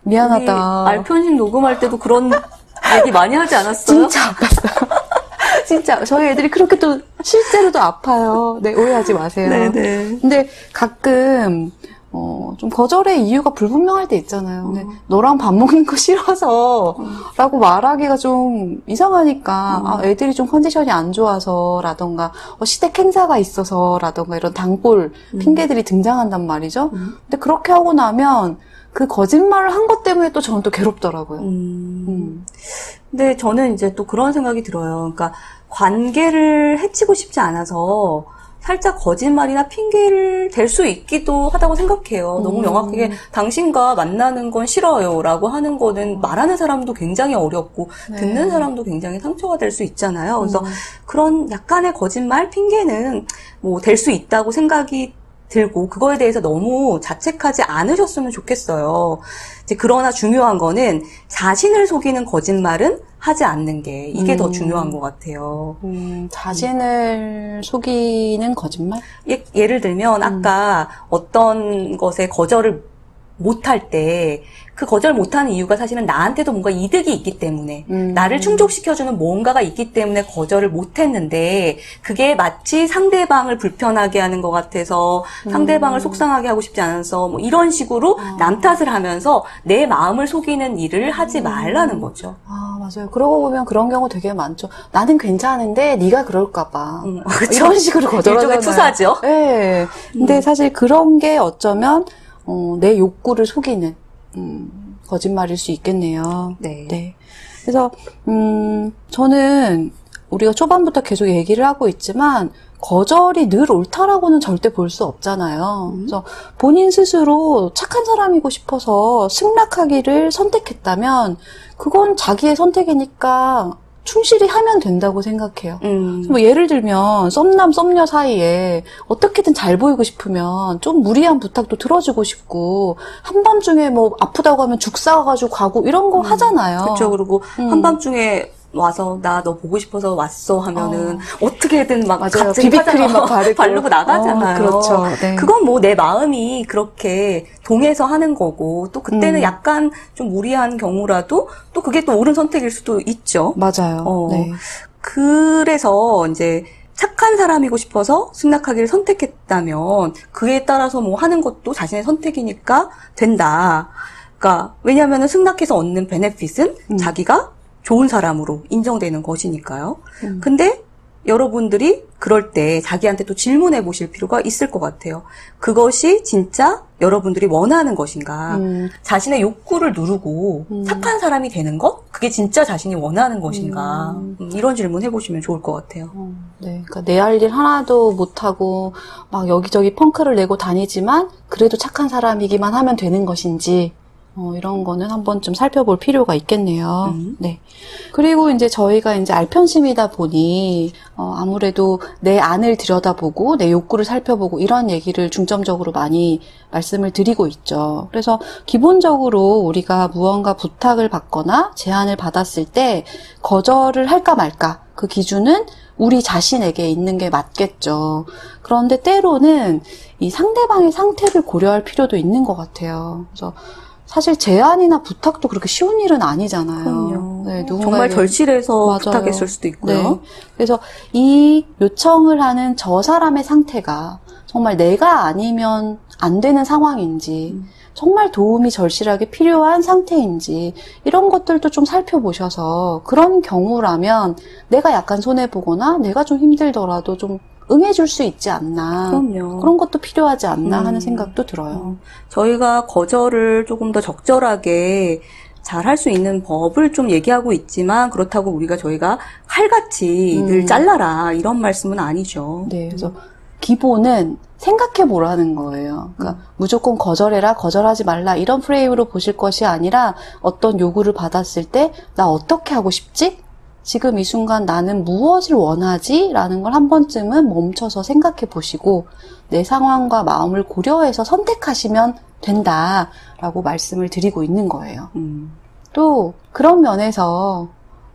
미안하다. 우리 알편식 녹음할 때도 그런 얘기 많이 하지 않았어요? 진짜 아팠어요. 진짜 저희 애들이 그렇게 또 실제로도 아파요. 네, 오해하지 마세요. 네네. 근데 가끔 좀 거절의 이유가 불분명할 때 있잖아요. 근데 너랑 밥 먹는 거 싫어서 라고 말하기가 좀 이상하니까 애들이 좀 컨디션이 안 좋아서 라던가 시댁 행사가 있어서 라던가 이런 단골 핑계들이 등장한단 말이죠. 근데 그렇게 하고 나면 그 거짓말을 한 것 때문에 또 저는 또 괴롭더라고요. 근데 저는 이제 또 그런 생각이 들어요. 그러니까 관계를 해치고 싶지 않아서 살짝 거짓말이나 핑계를 댈 수 있기도 하다고 생각해요. 너무 명확하게 당신과 만나는 건 싫어요 라고 하는 거는 말하는 사람도 굉장히 어렵고 듣는 사람도 굉장히 상처가 될 수 있잖아요. 그래서 그런 약간의 거짓말, 핑계는 뭐 될 수 있다고 생각이 들고 그거에 대해서 너무 자책하지 않으셨으면 좋겠어요. 이제 그러나 중요한 거는 자신을 속이는 거짓말은 하지 않는 게 이게 더 중요한 것 같아요. 자신을 속이는 거짓말? 예를 들면 아까 어떤 것에 거절을 못할 때 그 거절 못하는 이유가 사실은 나한테도 뭔가 이득이 있기 때문에 나를 충족시켜주는 뭔가가 있기 때문에 거절을 못했는데 그게 마치 상대방을 불편하게 하는 것 같아서 상대방을 속상하게 하고 싶지 않아서 뭐 이런 식으로 남 탓을 하면서 내 마음을 속이는 일을 하지 말라는 거죠. 맞아요. 그러고 보면 그런 경우 되게 많죠. 나는 괜찮은데 네가 그럴까 봐. 그렇죠. 이런 식으로 거절하잖아요. 일종의 투사죠. 네. 근데 사실 그런 게 어쩌면 내 욕구를 속이는 거짓말일 수 있겠네요. 네. 그래서 저는 우리가 초반부터 계속 얘기를 하고 있지만 거절이 늘 옳다라고는 절대 볼 수 없잖아요. 그래서 본인 스스로 착한 사람이고 싶어서 승낙하기를 선택했다면 그건 자기의 선택이니까 충실히 하면 된다고 생각해요. 뭐 예를 들면 썸남 썸녀 사이에 어떻게든 잘 보이고 싶으면 좀 무리한 부탁도 들어주고 싶고 한밤중에 뭐 아프다고 하면 죽 사가지고 가고 이런 거 하잖아요. 그렇죠. 그리고 한밤중에 와서 나 너 보고 싶어서 왔어 하면은 어떻게든 막 맞아요. 갑자기 비비크림 막 바르고 나가잖아요. 그렇죠. 네. 그건 뭐 내 마음이 그렇게 동해서 하는 거고 또 그때는 약간 좀 무리한 경우라도 또 그게 또 옳은 선택일 수도 있죠. 맞아요. 네. 그래서 이제 착한 사람이고 싶어서 승낙하기를 선택했다면 그에 따라서 뭐 하는 것도 자신의 선택이니까 된다. 그러니까 왜냐하면 승낙해서 얻는 베네핏은 자기가 좋은 사람으로 인정되는 것이니까요. 근데 여러분들이 그럴 때 자기한테 또 질문해 보실 필요가 있을 것 같아요. 그것이 진짜 여러분들이 원하는 것인가? 자신의 욕구를 누르고 착한 사람이 되는 것? 그게 진짜 자신이 원하는 것인가? 이런 질문 해보시면 좋을 것 같아요. 네, 그러니까 내 할 일 하나도 못하고 막 여기저기 펑크를 내고 다니지만 그래도 착한 사람이기만 하면 되는 것인지 이런 거는 한번 좀 살펴볼 필요가 있겠네요. 네. 그리고 이제 저희가 이제 알편심이다 보니, 아무래도 내 안을 들여다보고 내 욕구를 살펴보고 이런 얘기를 중점적으로 많이 말씀을 드리고 있죠. 그래서 기본적으로 우리가 무언가 부탁을 받거나 제안을 받았을 때 거절을 할까 말까 그 기준은 우리 자신에게 있는 게 맞겠죠. 그런데 때로는 이 상대방의 상태를 고려할 필요도 있는 것 같아요. 그래서 사실 제안이나 부탁도 그렇게 쉬운 일은 아니잖아요. 그럼요. 네, 정말 절실해서 맞아요. 부탁했을 수도 있고요. 네. 그래서 이 요청을 하는 저 사람의 상태가 정말 내가 아니면 안 되는 상황인지, 정말 도움이 절실하게 필요한 상태인지 이런 것들도 좀 살펴보셔서 그런 경우라면 내가 약간 손해보거나 내가 좀 힘들더라도 좀 응해줄 수 있지 않나. 그럼요. 그런 것도 필요하지 않나 하는 생각도 들어요. 저희가 거절을 조금 더 적절하게 잘 할 수 있는 법을 좀 얘기하고 있지만 그렇다고 저희가 칼같이 늘 잘라라 이런 말씀은 아니죠. 네, 그래서 기본은 생각해 보라는 거예요. 그러니까 무조건 거절해라, 거절하지 말라 이런 프레임으로 보실 것이 아니라 어떤 요구를 받았을 때 나 어떻게 하고 싶지? 지금 이 순간 나는 무엇을 원하지? 라는 걸 한 번쯤은 멈춰서 생각해 보시고 내 상황과 마음을 고려해서 선택하시면 된다라고 말씀을 드리고 있는 거예요. 또 그런 면에서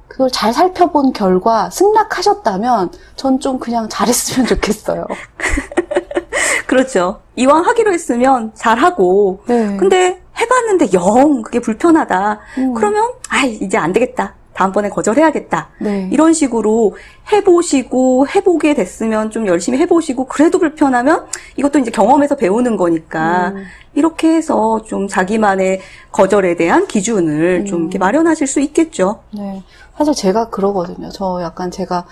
그걸 잘 살펴본 결과 승낙하셨다면 전 좀 그냥 잘했으면 좋겠어요. 그렇죠. 이왕 하기로 했으면 잘하고 네. 근데 해봤는데 영 그게 불편하다. 그러면 이제 안 되겠다. 다음번에 거절해야겠다. 네. 이런 식으로 해보시고 해보게 됐으면 좀 열심히 해보시고 그래도 불편하면 이것도 이제 경험에서 배우는 거니까 이렇게 해서 좀 자기만의 거절에 대한 기준을 좀 이렇게 마련하실 수 있겠죠. 네. 사실 제가 그러거든요. 제가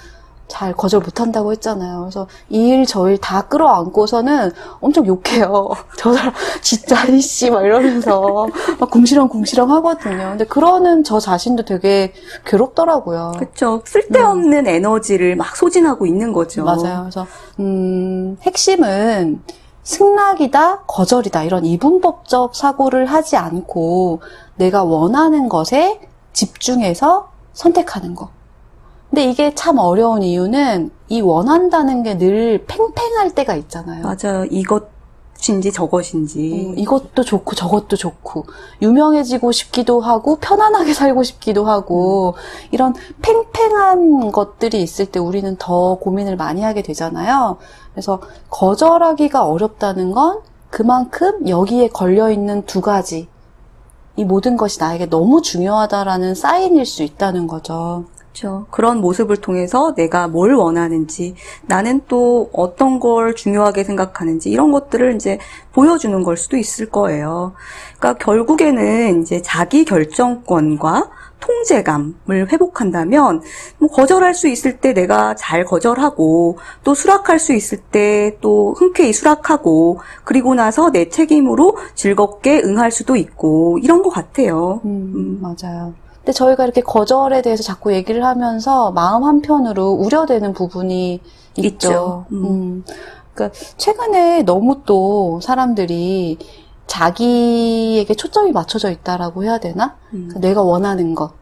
잘 거절 못한다고 했잖아요. 그래서 이 일 저 일 다 끌어안고서는 엄청 욕해요. 저 사람 진짜 이씨 막 이러면서 막 궁시렁궁시렁 하거든요. 근데 그러는 저 자신도 되게 괴롭더라고요. 그렇죠. 쓸데없는 에너지를 막 소진하고 있는 거죠. 맞아요. 그래서 핵심은 승낙이다, 거절이다 이런 이분법적 사고를 하지 않고 내가 원하는 것에 집중해서 선택하는 거. 근데 이게 참 어려운 이유는 이 원한다는 게 늘 팽팽할 때가 있잖아요. 맞아요. 이것인지 저것인지. 이것도 좋고 저것도 좋고 유명해지고 싶기도 하고 편안하게 살고 싶기도 하고 이런 팽팽한 것들이 있을 때 우리는 더 고민을 많이 하게 되잖아요. 그래서 거절하기가 어렵다는 건 그만큼 여기에 걸려있는 두 가지 이 모든 것이 나에게 너무 중요하다라는 사인일 수 있다는 거죠. 그렇죠. 그런 모습을 통해서 내가 뭘 원하는지, 나는 또 어떤 걸 중요하게 생각하는지 이런 것들을 이제 보여주는 걸 수도 있을 거예요. 그러니까 결국에는 이제 자기 결정권과 통제감을 회복한다면 뭐 거절할 수 있을 때 내가 잘 거절하고 또 수락할 수 있을 때 또 흔쾌히 수락하고 그리고 나서 내 책임으로 즐겁게 응할 수도 있고 이런 것 같아요. 맞아요. 근데 저희가 이렇게 거절에 대해서 자꾸 얘기를 하면서 마음 한편으로 우려되는 부분이 있죠. 그러니까 최근에 너무 또 사람들이 자기에게 초점이 맞춰져 있다라고 해야 되나? 그러니까 내가 원하는 것,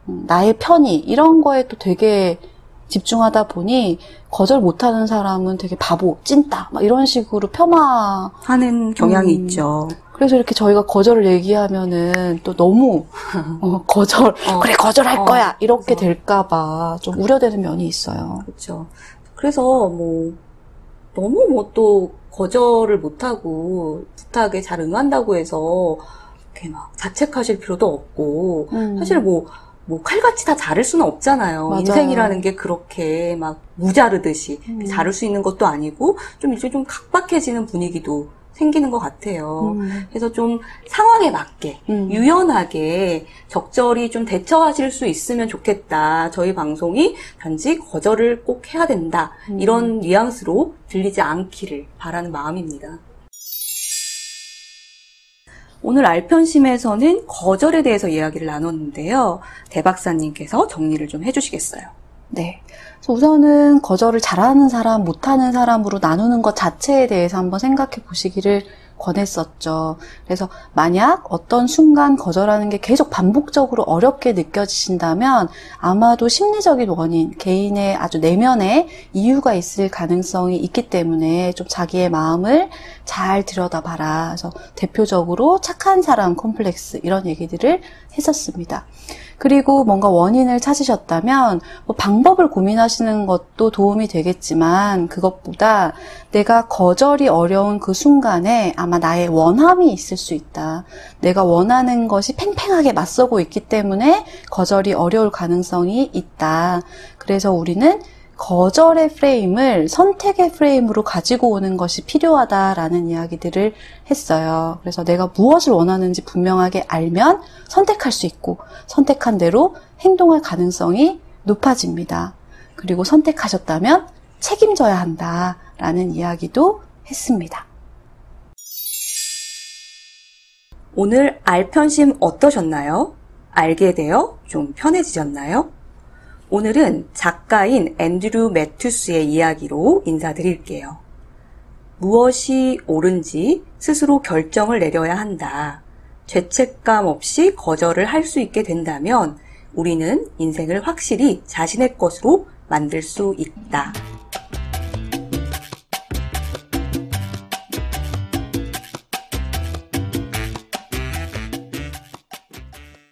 나의 편의 이런 거에 또 되게 집중하다 보니 거절 못하는 사람은 되게 바보, 찐따 막 이런 식으로 폄하하는 경향이 있죠. 그래서 이렇게 저희가 거절을 얘기하면은 또 너무 그래 거절할 거야 이렇게 될까봐 좀 우려되는 면이 있어요. 그렇죠. 그래서 너무 또 거절을 못하고 부탁에 잘 응한다고 해서 이렇게 막 자책하실 필요도 없고 사실 뭐 칼같이 다 자를 수는 없잖아요. 맞아요. 인생이라는 게 그렇게 막 무자르듯이 자를 수 있는 것도 아니고 좀 이제 좀 각박해지는 분위기도 생기는 것 같아요. 그래서 좀 상황에 맞게 유연하게 적절히 좀 대처하실 수 있으면 좋겠다. 저희 방송이 단지 거절을 꼭 해야 된다. 이런 뉘앙스로 들리지 않기를 바라는 마음입니다. 오늘 알편심에서는 거절에 대해서 이야기를 나눴는데요. 대 박사님께서 정리를 좀 해주시겠어요? 네. 그래서 우선은 거절을 잘하는 사람, 못하는 사람으로 나누는 것 자체에 대해서 한번 생각해 보시기를 권했었죠. 그래서 만약 어떤 순간 거절하는 게 계속 반복적으로 어렵게 느껴지신다면 아마도 심리적인 원인, 개인의 아주 내면에 이유가 있을 가능성이 있기 때문에 좀 자기의 마음을 잘 들여다봐라. 그래서 대표적으로 착한 사람 콤플렉스 이런 얘기들을 했었습니다. 그리고 뭔가 원인을 찾으셨다면 뭐 방법을 고민하시는 것도 도움이 되겠지만 그것보다 내가 거절이 어려운 그 순간에 아마 나의 원함이 있을 수 있다. 내가 원하는 것이 팽팽하게 맞서고 있기 때문에 거절이 어려울 가능성이 있다. 그래서 우리는 거절의 프레임을 선택의 프레임으로 가지고 오는 것이 필요하다라는 이야기들을 했어요. 그래서 내가 무엇을 원하는지 분명하게 알면 선택할 수 있고 선택한 대로 행동할 가능성이 높아집니다. 그리고 선택하셨다면 책임져야 한다라는 이야기도 했습니다. 오늘 알편심 어떠셨나요? 알게 되어 좀 편해지셨나요? 오늘은 작가인 앤드류 매튜스의 이야기로 인사드릴게요. 무엇이 옳은지 스스로 결정을 내려야 한다. 죄책감 없이 거절을 할 수 있게 된다면 우리는 인생을 확실히 자신의 것으로 만들 수 있다.